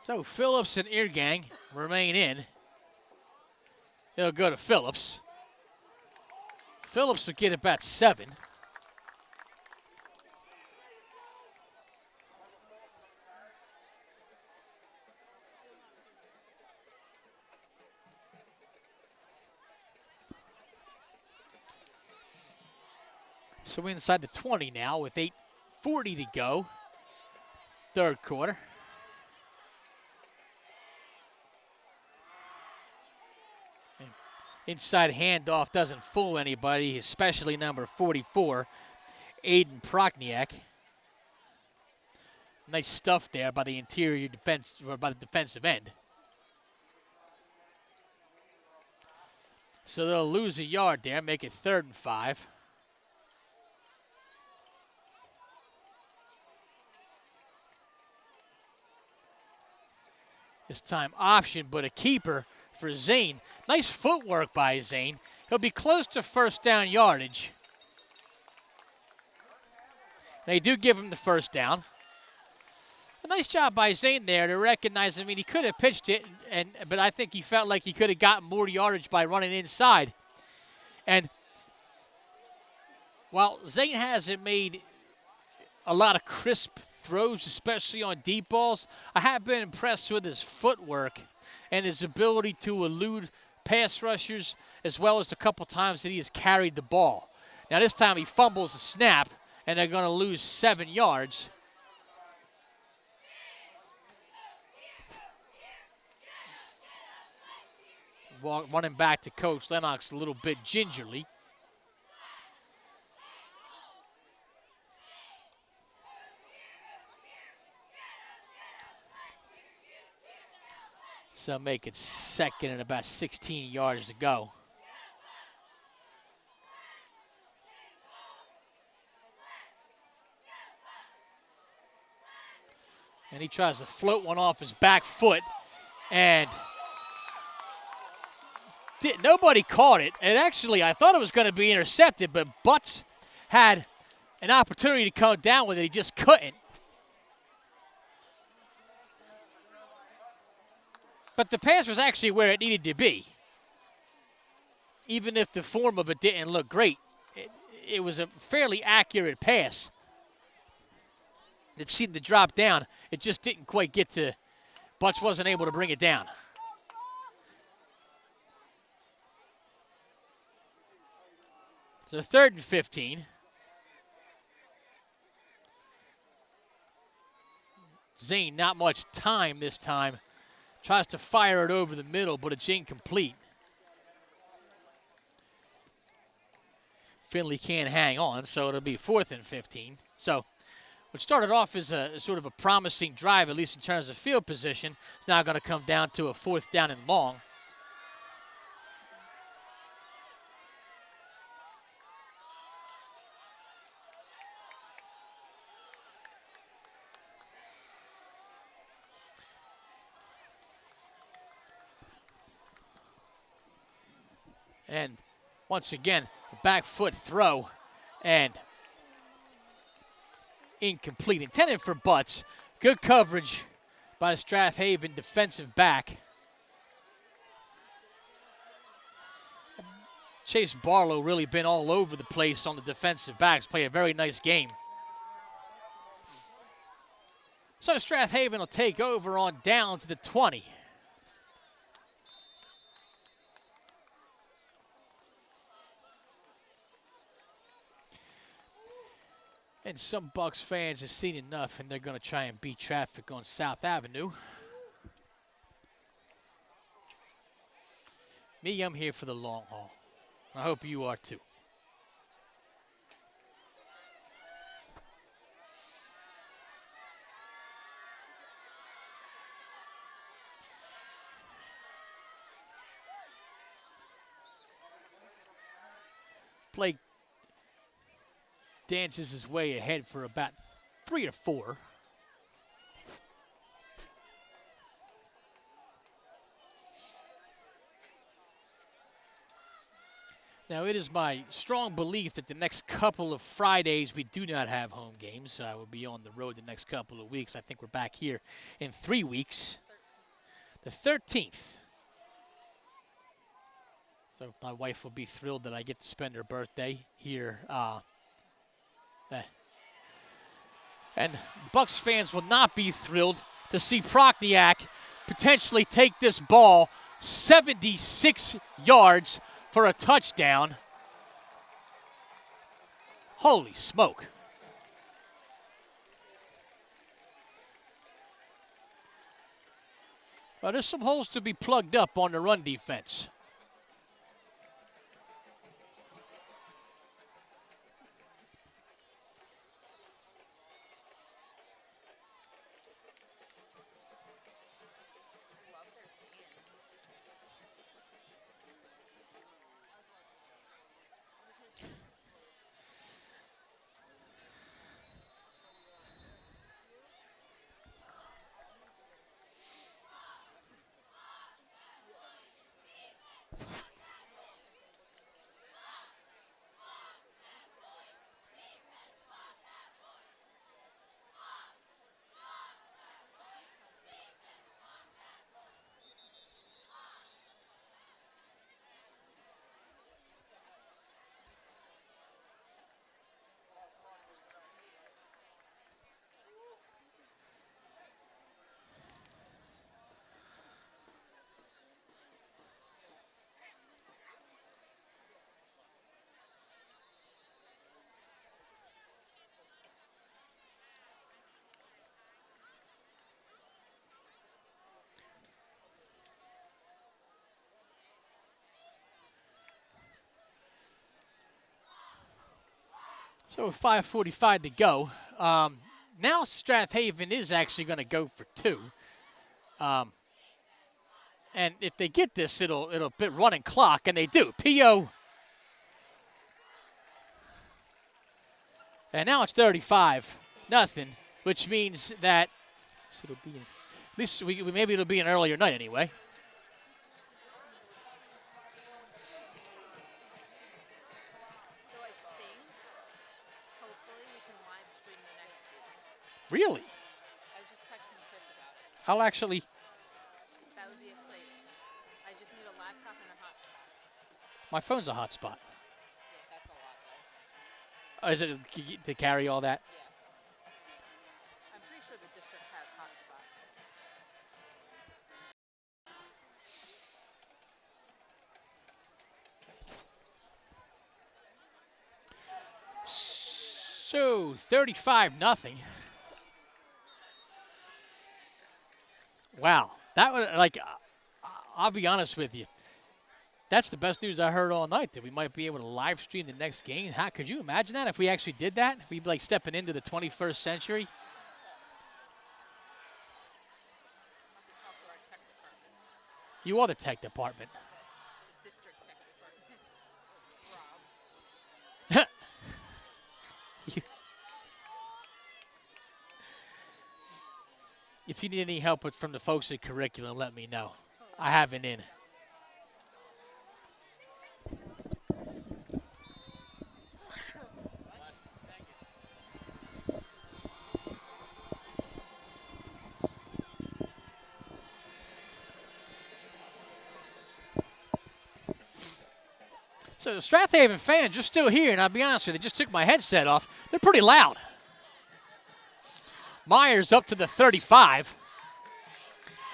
S1: So Phillips and Eargang remain in. It'll go to Phillips. Phillips will get about 7. So we're inside the 20 now with 8:40 to go. Third quarter. Inside handoff doesn't fool anybody, especially number 44, Aiden Prochniak. Nice stuff there by the interior defense, or by the defensive end. So they'll lose a yard there, make it 3rd and 5. This time option, but a keeper for Zane. Nice footwork by Zane. He'll be close to first down yardage. They do give him the first down. nice job by Zane there to recognize. I mean, he could have pitched it, but I think he felt like he could have gotten more yardage by running inside. And while Zane hasn't made a lot of crisp throws, especially on deep balls, I have been impressed with his footwork and his ability to elude pass rushers, as well as the couple times that he has carried the ball. Now this time he fumbles a snap, and they're going to lose 7 yards. Running back to Coach Lennox a little bit gingerly. So make it second and about 16 yards to go. And he tries to float one off his back foot, and nobody caught it. And actually, I thought it was going to be intercepted, but Butts had an opportunity to come down with it. He just couldn't. But the pass was actually where it needed to be. Even if the form of it didn't look great, it was a fairly accurate pass. It seemed to drop down. It just didn't quite get to, Butts wasn't able to bring it down. So 3rd and 15. Zane, not much time this time. Tries to fire it over the middle, but it's incomplete. Finley can't hang on, so it'll be 4th and 15. So what started off as a sort of a promising drive, at least in terms of field position, is now going to come down to a 4th down and long. And once again, a back foot throw and incomplete. Intended for Butts. Good coverage by the Strath Haven defensive back. Chase Barlow really been all over the place on the defensive backs. Play a very nice game. So Strath Haven will take over on down to the 20. And some Bucks fans have seen enough, and they're going to try and beat traffic on South Avenue. Me, I'm here for the long haul. I hope you are too. Blake dances his way ahead for about 3 or 4. Now, it is my strong belief that the next couple of Fridays we do not have home games. I will be on the road the next couple of weeks. I think we're back here in 3 weeks. The 13th. So my wife will be thrilled that I get to spend her birthday here. And Bucks fans will not be thrilled to see Prochniak potentially take this ball 76 yards for a touchdown. Holy smoke. Well, there's some holes to be plugged up on the run defense. So 5:45 to go. Now Strath Haven is actually going to go for two. And if they get this, it'll be running clock, and they do. PO. And now it's 35-0, which means that it'll be at least maybe it'll be an earlier night anyway.
S2: So I think, hopefully, we can live stream the next game.
S1: Really?
S2: I was just texting Chris about it.
S1: I'll actually.
S2: That would be exciting. I just need a laptop and a hotspot.
S1: My phone's a hotspot.
S2: Yeah, that's a lot, though.
S1: Oh, is it to carry all that?
S2: Yeah. I'm pretty sure the district has hotspot.
S1: So 35-0. Wow, that would I'll be honest with you. That's the best news I heard all night, that we might be able to live stream the next game. How could you imagine that if we actually did that? We'd be like stepping into the 21st century.
S2: I'll have to talk to our tech department.
S1: You are the tech department.
S2: The district tech department. Rob.
S1: If you need any help from the folks at curriculum, let me know. I have an in. So the Strath Haven fans are still here, and I'll be honest with you, they just took my headset off. They're pretty loud. Myers up to the 35.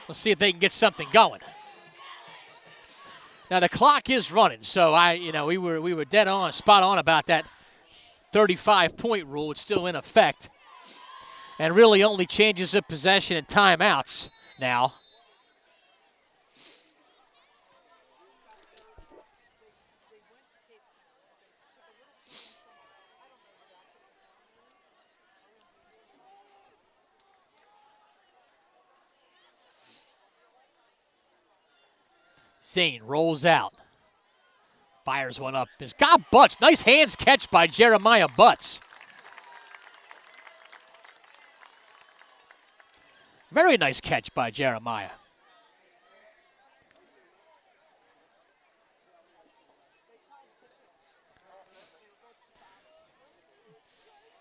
S1: Let's see if they can get something going. Now the clock is running, so we were dead on, spot on about that 35-point rule. It's still in effect, and really only changes of possession and timeouts now. Zane rolls out. Fires one up. Has got Butts. Nice hands catch by Jeremiah Butts. Very nice catch by Jeremiah.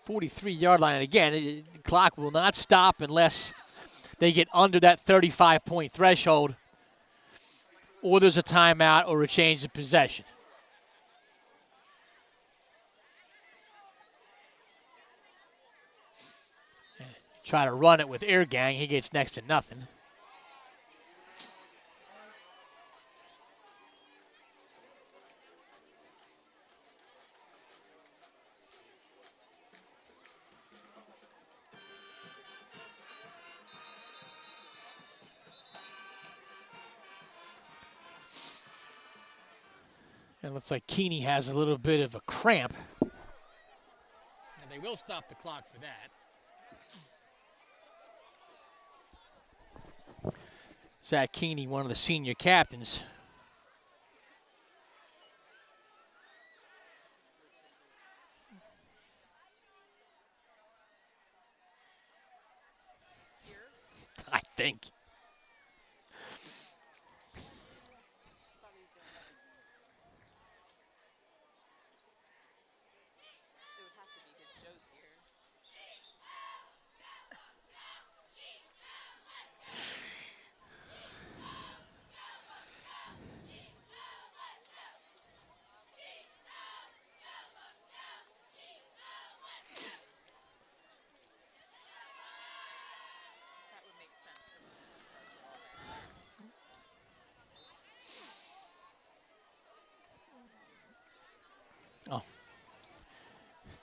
S1: .43-yard line. And again, the clock will not stop unless they get under that 35-point threshold, or there's a timeout or a change of possession. Try to run it with Air Gang. He gets next to nothing. It looks like Keeney has a little bit of a cramp. And they will stop the clock for that. Zach Keeney, one of the senior captains. I think. Oh.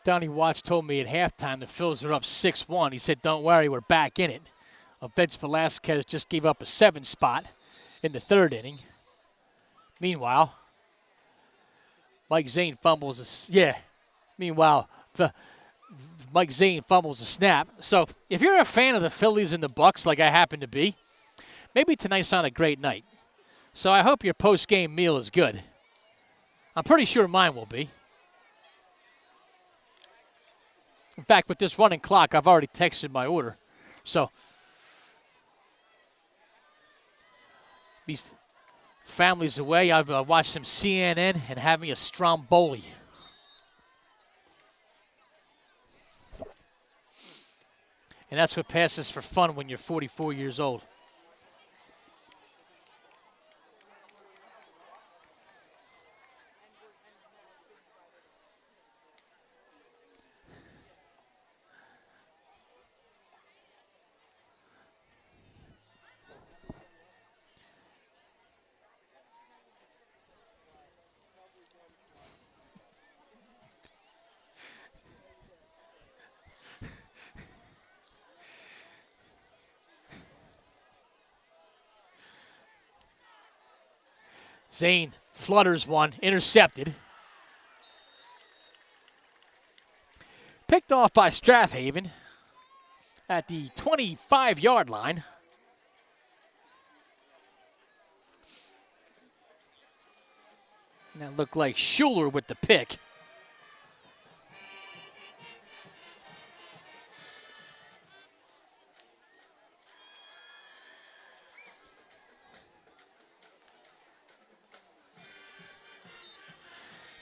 S1: Donnie Watts told me at halftime the Phils are up 6-1. He said, don't worry, we're back in it. Vince Velasquez just gave up a 7 spot in the third inning. Meanwhile, Mike Zane fumbles. Meanwhile, Mike Zane fumbles a snap. So if you're a fan of the Phillies and the Bucks, like I happen to be, maybe tonight's not a great night. So I hope your post-game meal is good. I'm pretty sure mine will be. In fact, with this running clock, I've already texted my order. So these families away, I've watched some CNN and have me a Stromboli. And that's what passes for fun when you're 44 years old. Zane flutters one, intercepted. Picked off by Strath Haven at the 25-yard line. And that looked like Schuler with the pick.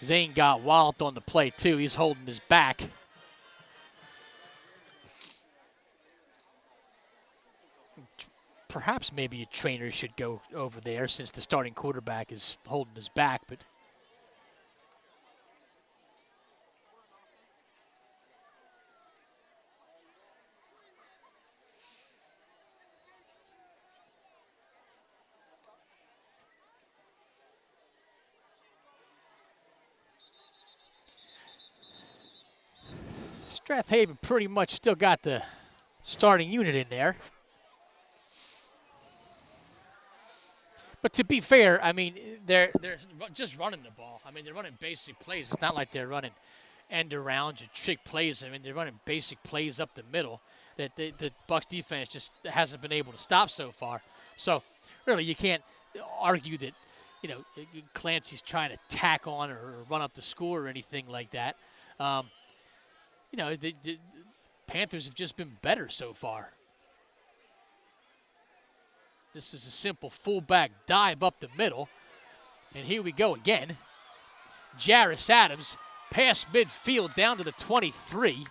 S1: Zane got walloped on the play, too. He's holding his back. Perhaps maybe a trainer should go over there since the starting quarterback is holding his back, but Strath Haven pretty much still got the starting unit in there. But to be fair, I mean, they're just running the ball. I mean, they're running basic plays. It's not like they're running end arounds or trick plays. I mean, they're running basic plays up the middle that the Bucs defense just hasn't been able to stop so far. So, really, you can't argue that, you know, Clancy's trying to tack on or run up the score or anything like that. You know, the Panthers have just been better so far. This is a simple fullback dive up the middle. And here we go again. Jarris Adams, past midfield down to the 23.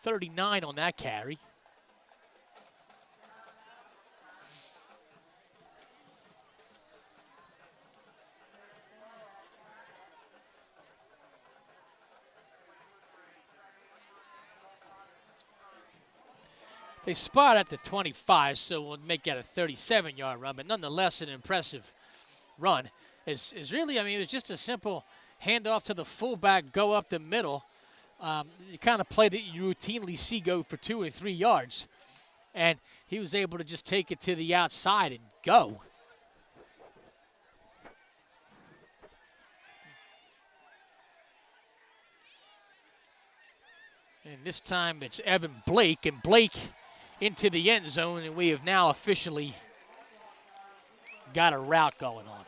S1: .39 on that carry. They spot at the 25, so we'll make that a 37-yard run, but nonetheless an impressive run. Is really, I mean, it was just a simple handoff to the fullback, go up the middle. The kind of play that you routinely see go for 2 or 3 yards. And he was able to just take it to the outside and go. And this time it's Evan Blake, and Blake into the end zone, and we have now officially got a route going on.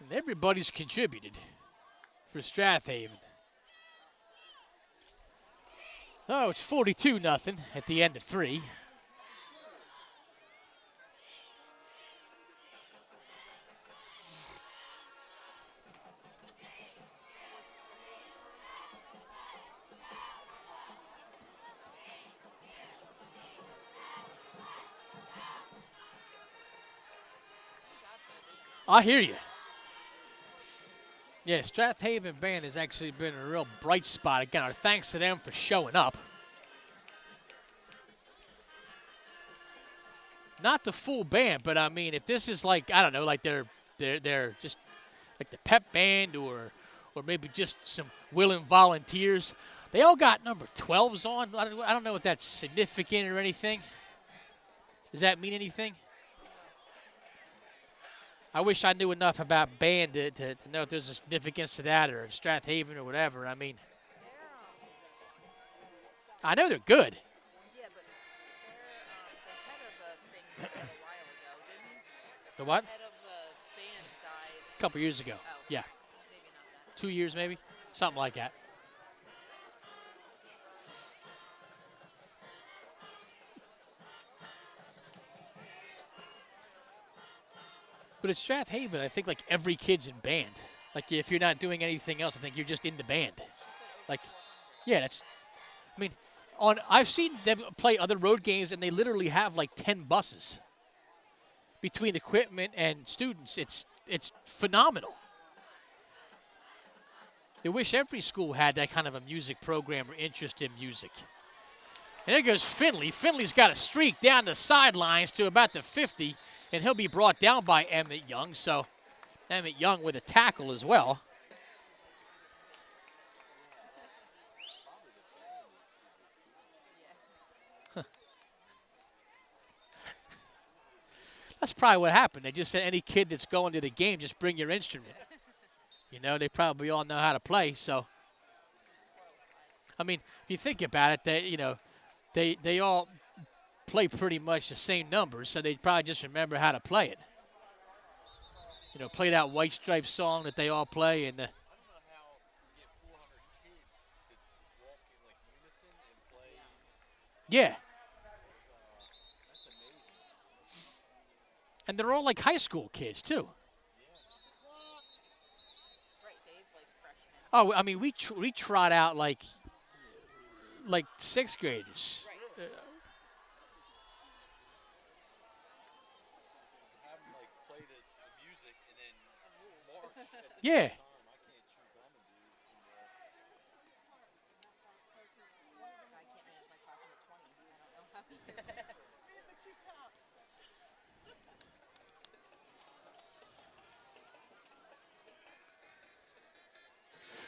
S1: And everybody's contributed for Strath Haven. Oh, it's 42-0 at the end of 3. I hear you. Yeah, Strath Haven band has actually been a real bright spot. Again, our thanks to them for showing up. not the full band, but I mean, if this is like, I don't know, like they're just like the pep band or maybe just some willing volunteers. They all got number 12s on. I don't know if that's significant or anything. Does that mean anything? I wish I knew enough about band to know if there's a significance to that or Strath Haven or whatever. I mean, I know they're good.
S2: Yeah, but the head of the thing died a while ago, didn't he?
S1: The what?
S2: Head of the band died.
S1: A couple years ago.
S2: Oh,
S1: Yeah.
S2: maybe not that.
S1: 2 years maybe? Something like that. But at Strath Haven, I think like every kid's in band. Like if you're not doing anything else, I think you're just in the band. Like, yeah, that's. I mean, I've seen them play other road games, and they literally have like 10 buses between equipment and students. It's phenomenal. They wish every school had that kind of a music program or interest in music. And there goes Finley. Finley's got a streak down the sidelines to about the 50, and he'll be brought down by Emmett Young. So Emmett Young with a tackle as well. That's probably what happened. They just said any kid that's going to the game, just bring your instrument. You know, they probably all know how to play. So, I mean, if you think about it, they all play pretty much the same numbers, so they probably just remember how to play it. You know, play that White Stripes song that they all play, and
S3: I don't know how you get 400 kids to walk in like unison and play.
S1: yeah.
S3: That's amazing.
S1: And they're all like high school kids too.
S2: Right, Dave, like freshman.
S1: Oh, I mean, we trot out like sixth graders.
S2: Right.
S3: Have them like play the music and then march at the
S1: Yeah.
S3: same time. I can't chew gum and do.
S2: I can't manage my classroom of 20. I don't know how he can. The two tops.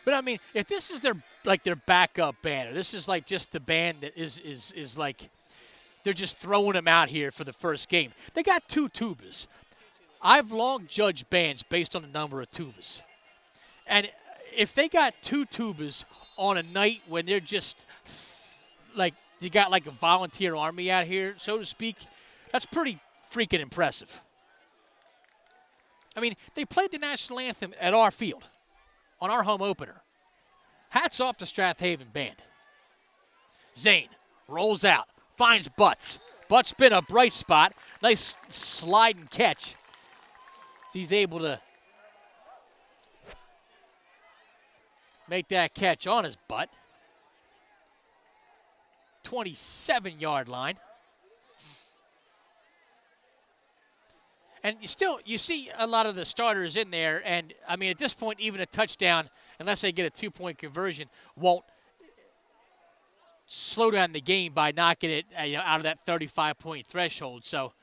S1: But I mean, if this is their backup band, or this is like just the band that is like they're just throwing them out here for the first game. They got 2 tubas. I've long judged bands based on the number of tubas. And if they got 2 tubas on a night when they're just like you got like a volunteer army out here, so to speak, that's pretty freaking impressive. I mean, they played the national anthem at our field on our home opener. Hats off to Strath Haven band. Zane rolls out, finds Butts. Butts been a bright spot. Nice slide and catch. He's able to make that catch on his butt. 27-yard line. And you see a lot of the starters in there, and I mean, at this point, even a touchdown, unless they get a 2-point conversion, won't slow down the game by knocking it out of that 35-point threshold. So,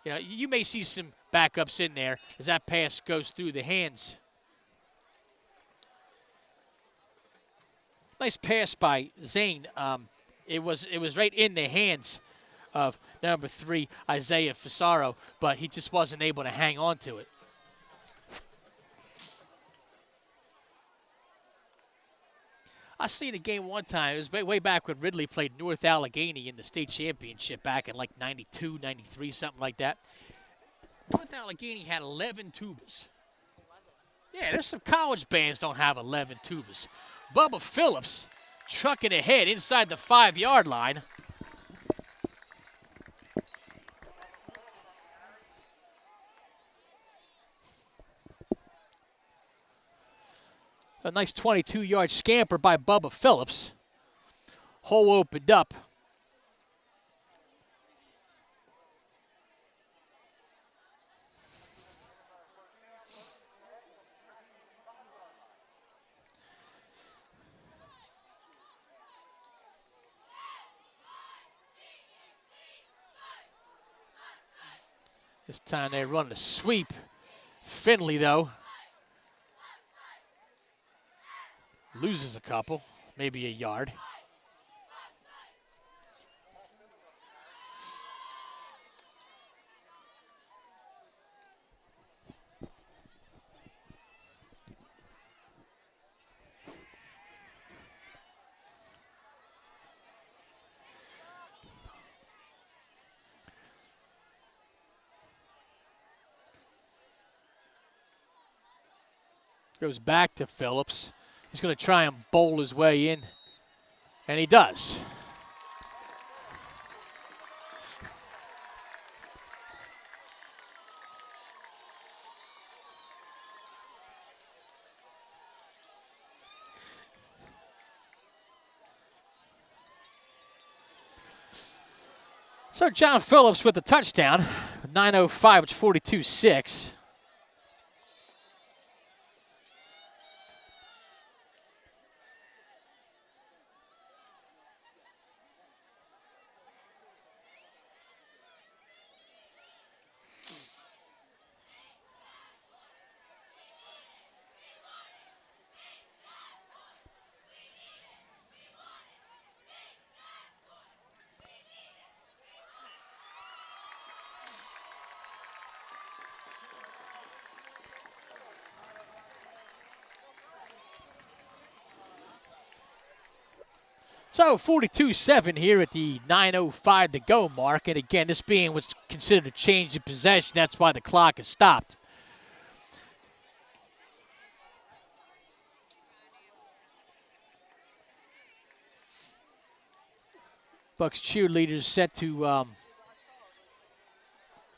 S1: you may see some backups in there as that pass goes through the hands. Nice pass by Zane. It was right in the hands of number 3, Isaiah Fisaro, but he just wasn't able to hang on to it. I seen a game one time. It was way back when Ridley played North Allegheny in the state championship back in like 92, 93, something like that. North Allegheny had 11 tubas. Yeah, there's some college bands don't have 11 tubas. Bubba Phillips trucking ahead inside the 5-yard line. A nice 22-yard scamper by Bubba Phillips. Hole opened up. This time they run a sweep. Finley, though, loses a couple, maybe a yard. Goes back to Phillips. He's going to try and bowl his way in, and he does. So John Phillips with the touchdown, 9:05, it's 42-6. So 42-7 here at the 9:05 to go mark. And again, this being what's considered a change of possession, that's why the clock is stopped. Bucks cheerleaders set to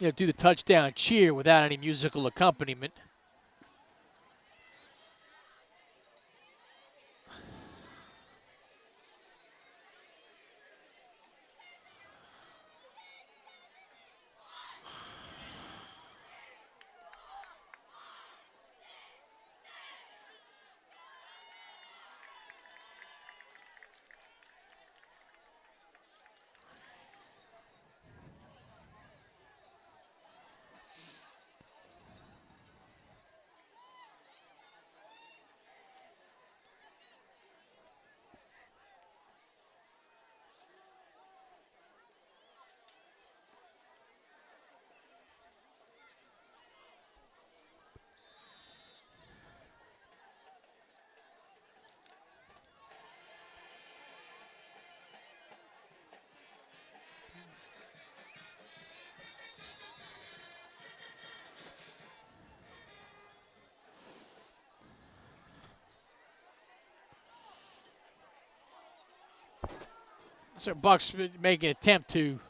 S1: do the touchdown cheer without any musical accompaniment. So Bucks make an attempt to,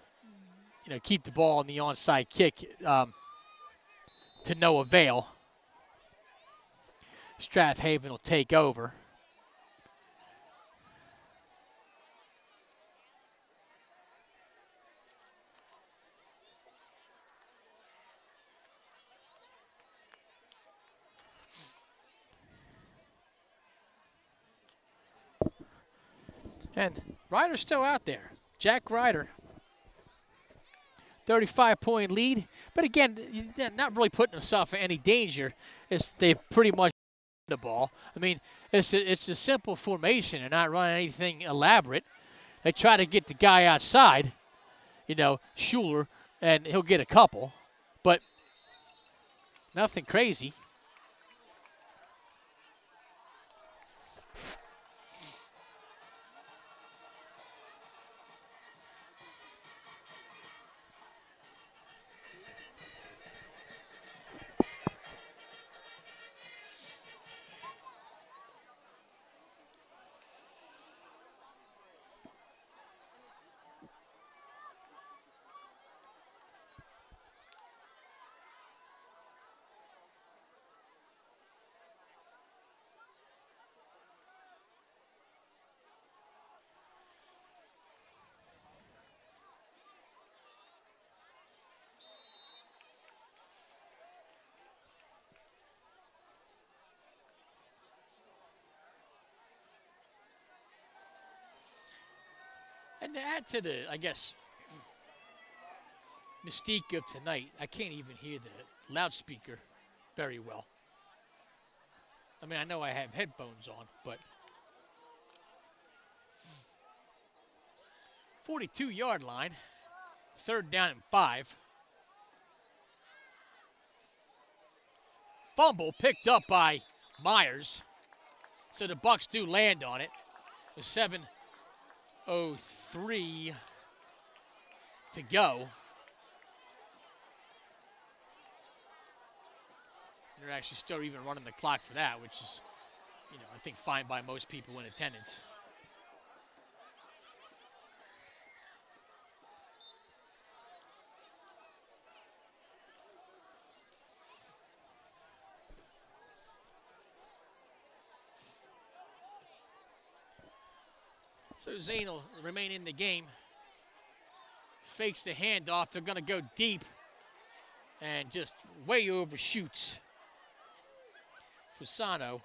S1: keep the ball in the onside kick to no avail. Strath Haven will take over. And Ryder's still out there. Jack Ryder. 35-point lead. But again, not really putting himself in any danger. They've pretty much the ball. I mean, it's a simple formation. They're not running anything elaborate. They try to get the guy outside, Schuler, and he'll get a couple. But nothing crazy. And to add to the, mystique of tonight. I can't even hear the loudspeaker very well. I mean, I know I have headphones on, but 42-yard line, 3rd down and 5. Fumble picked up by Myers, so the Bucks do land on it. With 7:03 to go. They're actually still even running the clock for that, which is, I think fine by most people in attendance. So Zane will remain in the game. Fakes the handoff. They're going to go deep and just way overshoots Fasano.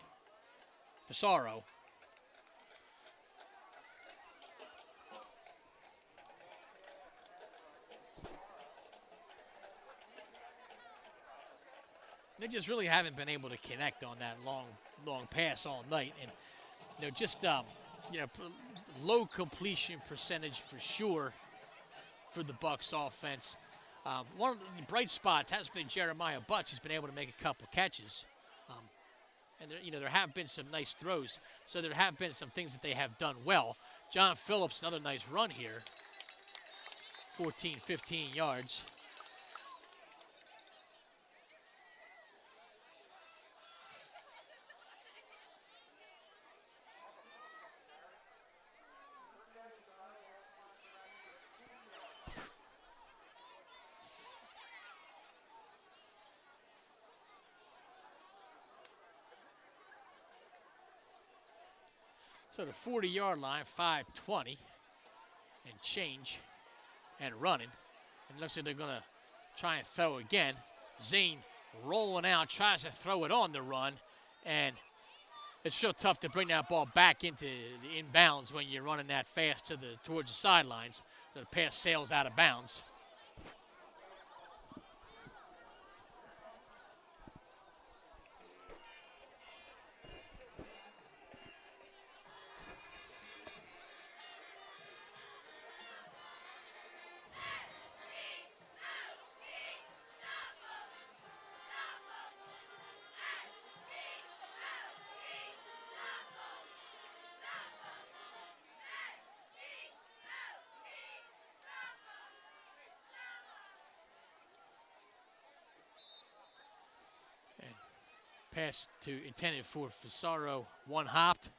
S1: They just really haven't been able to connect on that long pass all night, and low completion percentage for sure for the Bucks offense. One of the bright spots has been Jeremiah Butts. He's been able to make a couple catches. And there have been some nice throws. So there have been some things that they have done well. John Phillips, another nice run here. 14, 15 yards. So the 40-yard line, 5:20 and change and running. And it looks like they're going to try and throw again. Zane rolling out, tries to throw it on the run. And it's still tough to bring that ball back into the inbounds when you're running that fast towards the sidelines. So the pass sails out of bounds. Pass intended for Fasaro, one hopped.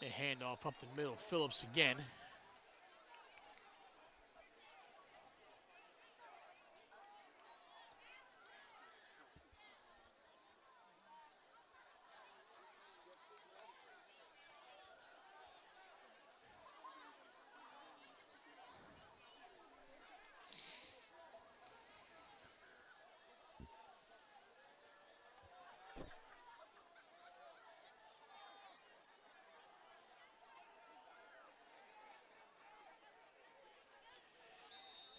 S1: A handoff up the middle, Phillips again.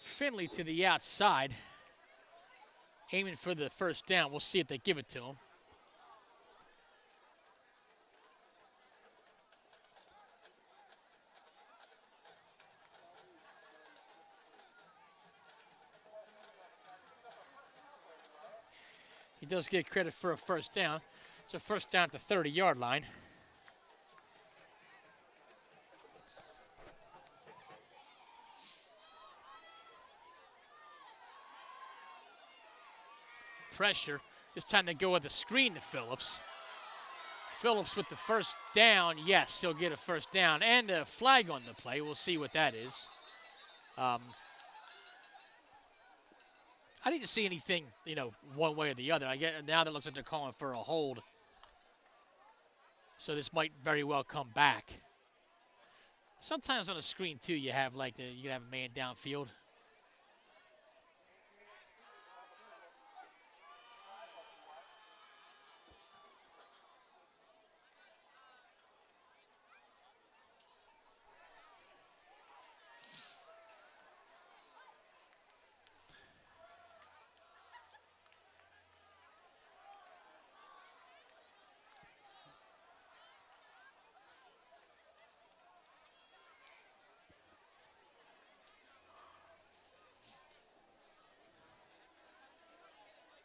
S1: Finley to the outside, aiming for the first down. We'll see if they give it to him. He does get credit for a first down. It's a first down at the 30-yard line. Pressure. This time they go with a screen to Phillips. Phillips with the first down. Yes, he'll get a first down and a flag on the play. We'll see what that is. I didn't see anything, one way or the other. I get now that it looks like they're calling for a hold. So this might very well come back. Sometimes on the screen too, you have you can have a man downfield.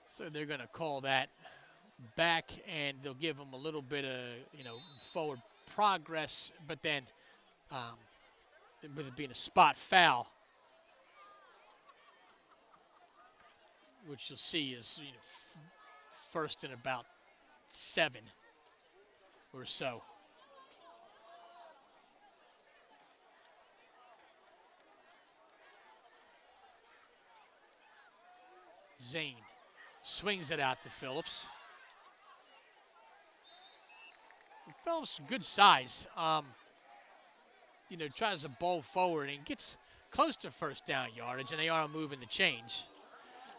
S1: So they're going to call that back, and they'll give them a little bit of, forward progress, but then with it being a spot foul, which you'll see is, first and about 7 or so. Zane swings it out to Phillips. Phillips, good size. Tries to bowl forward and gets close to first down yardage, and they are moving the change.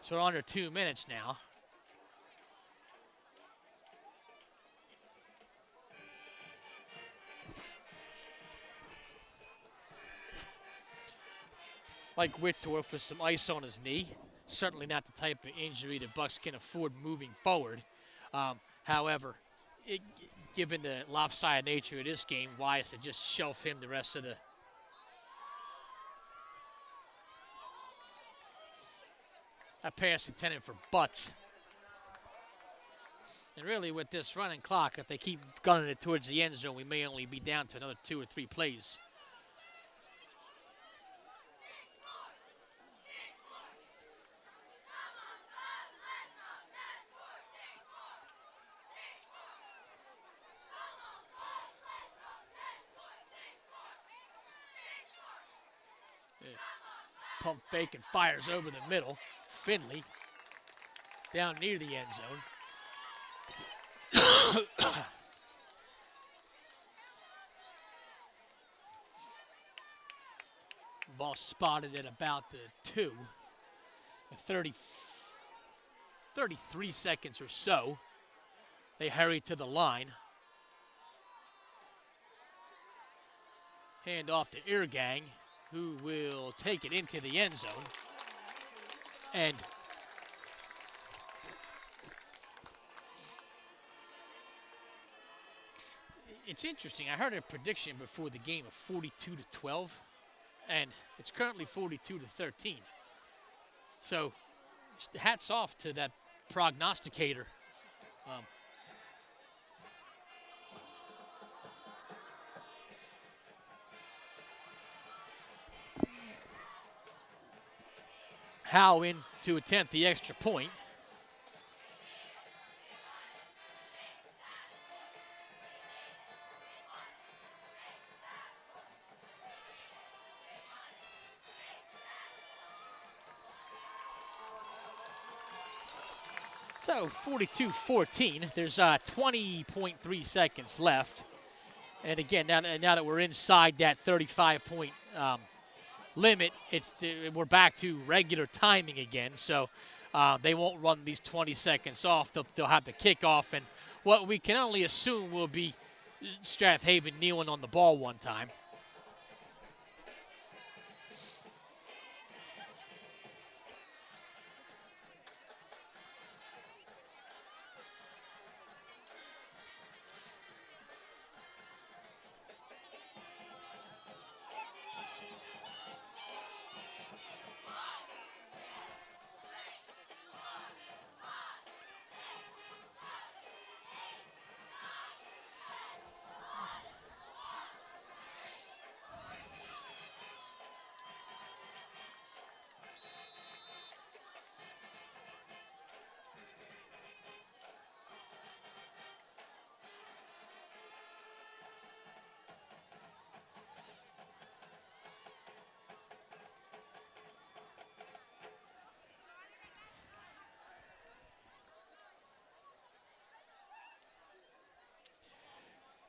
S1: So we're under 2 minutes now. Like Whitworth with some ice on his knee. Certainly not the type of injury the Bucks can afford moving forward. However, given the lopsided nature of this game, wise to just shelf him the rest of the. That pass intended for Butts. And really, with this running clock, if they keep gunning it towards the end zone, we may only be down to another 2 or 3 plays. Pump fake and fires over the middle. Finley down near the end zone. Ball spotted at about the 2. 33 seconds or so. They hurry to the line. Hand off to Irgang, who will take it into the end zone. And it's interesting. I heard a prediction before the game of 42-12, and it's currently 42-13. So hats off to that prognosticator. Howe in to attempt the extra point. So 42-14. There's 20.3 seconds left. And again, now that we're inside that 35-point limit, we're back to regular timing again. So they won't run these 20 seconds off. They'll have the kickoff, and what we can only assume will be Strath Haven kneeling on the ball one time.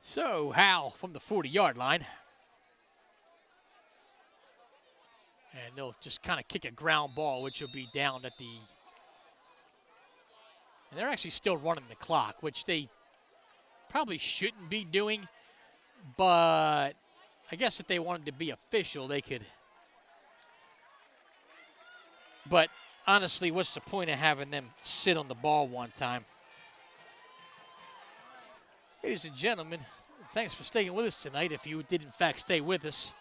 S1: So Hal from the 40-yard line. And they'll just kind of kick a ground ball, which will be down at the... And they're actually still running the clock, which they probably shouldn't be doing. But I guess if they wanted to be official, they could. But honestly, what's the point of having them sit on the ball one time? Ladies and gentlemen, thanks for staying with us tonight. If you did, in fact, stay with us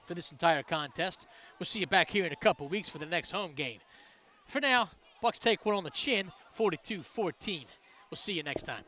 S1: for this entire contest, we'll see you back here in a couple weeks for the next home game. For now, Bucks take one on the chin, 42-14. We'll see you next time.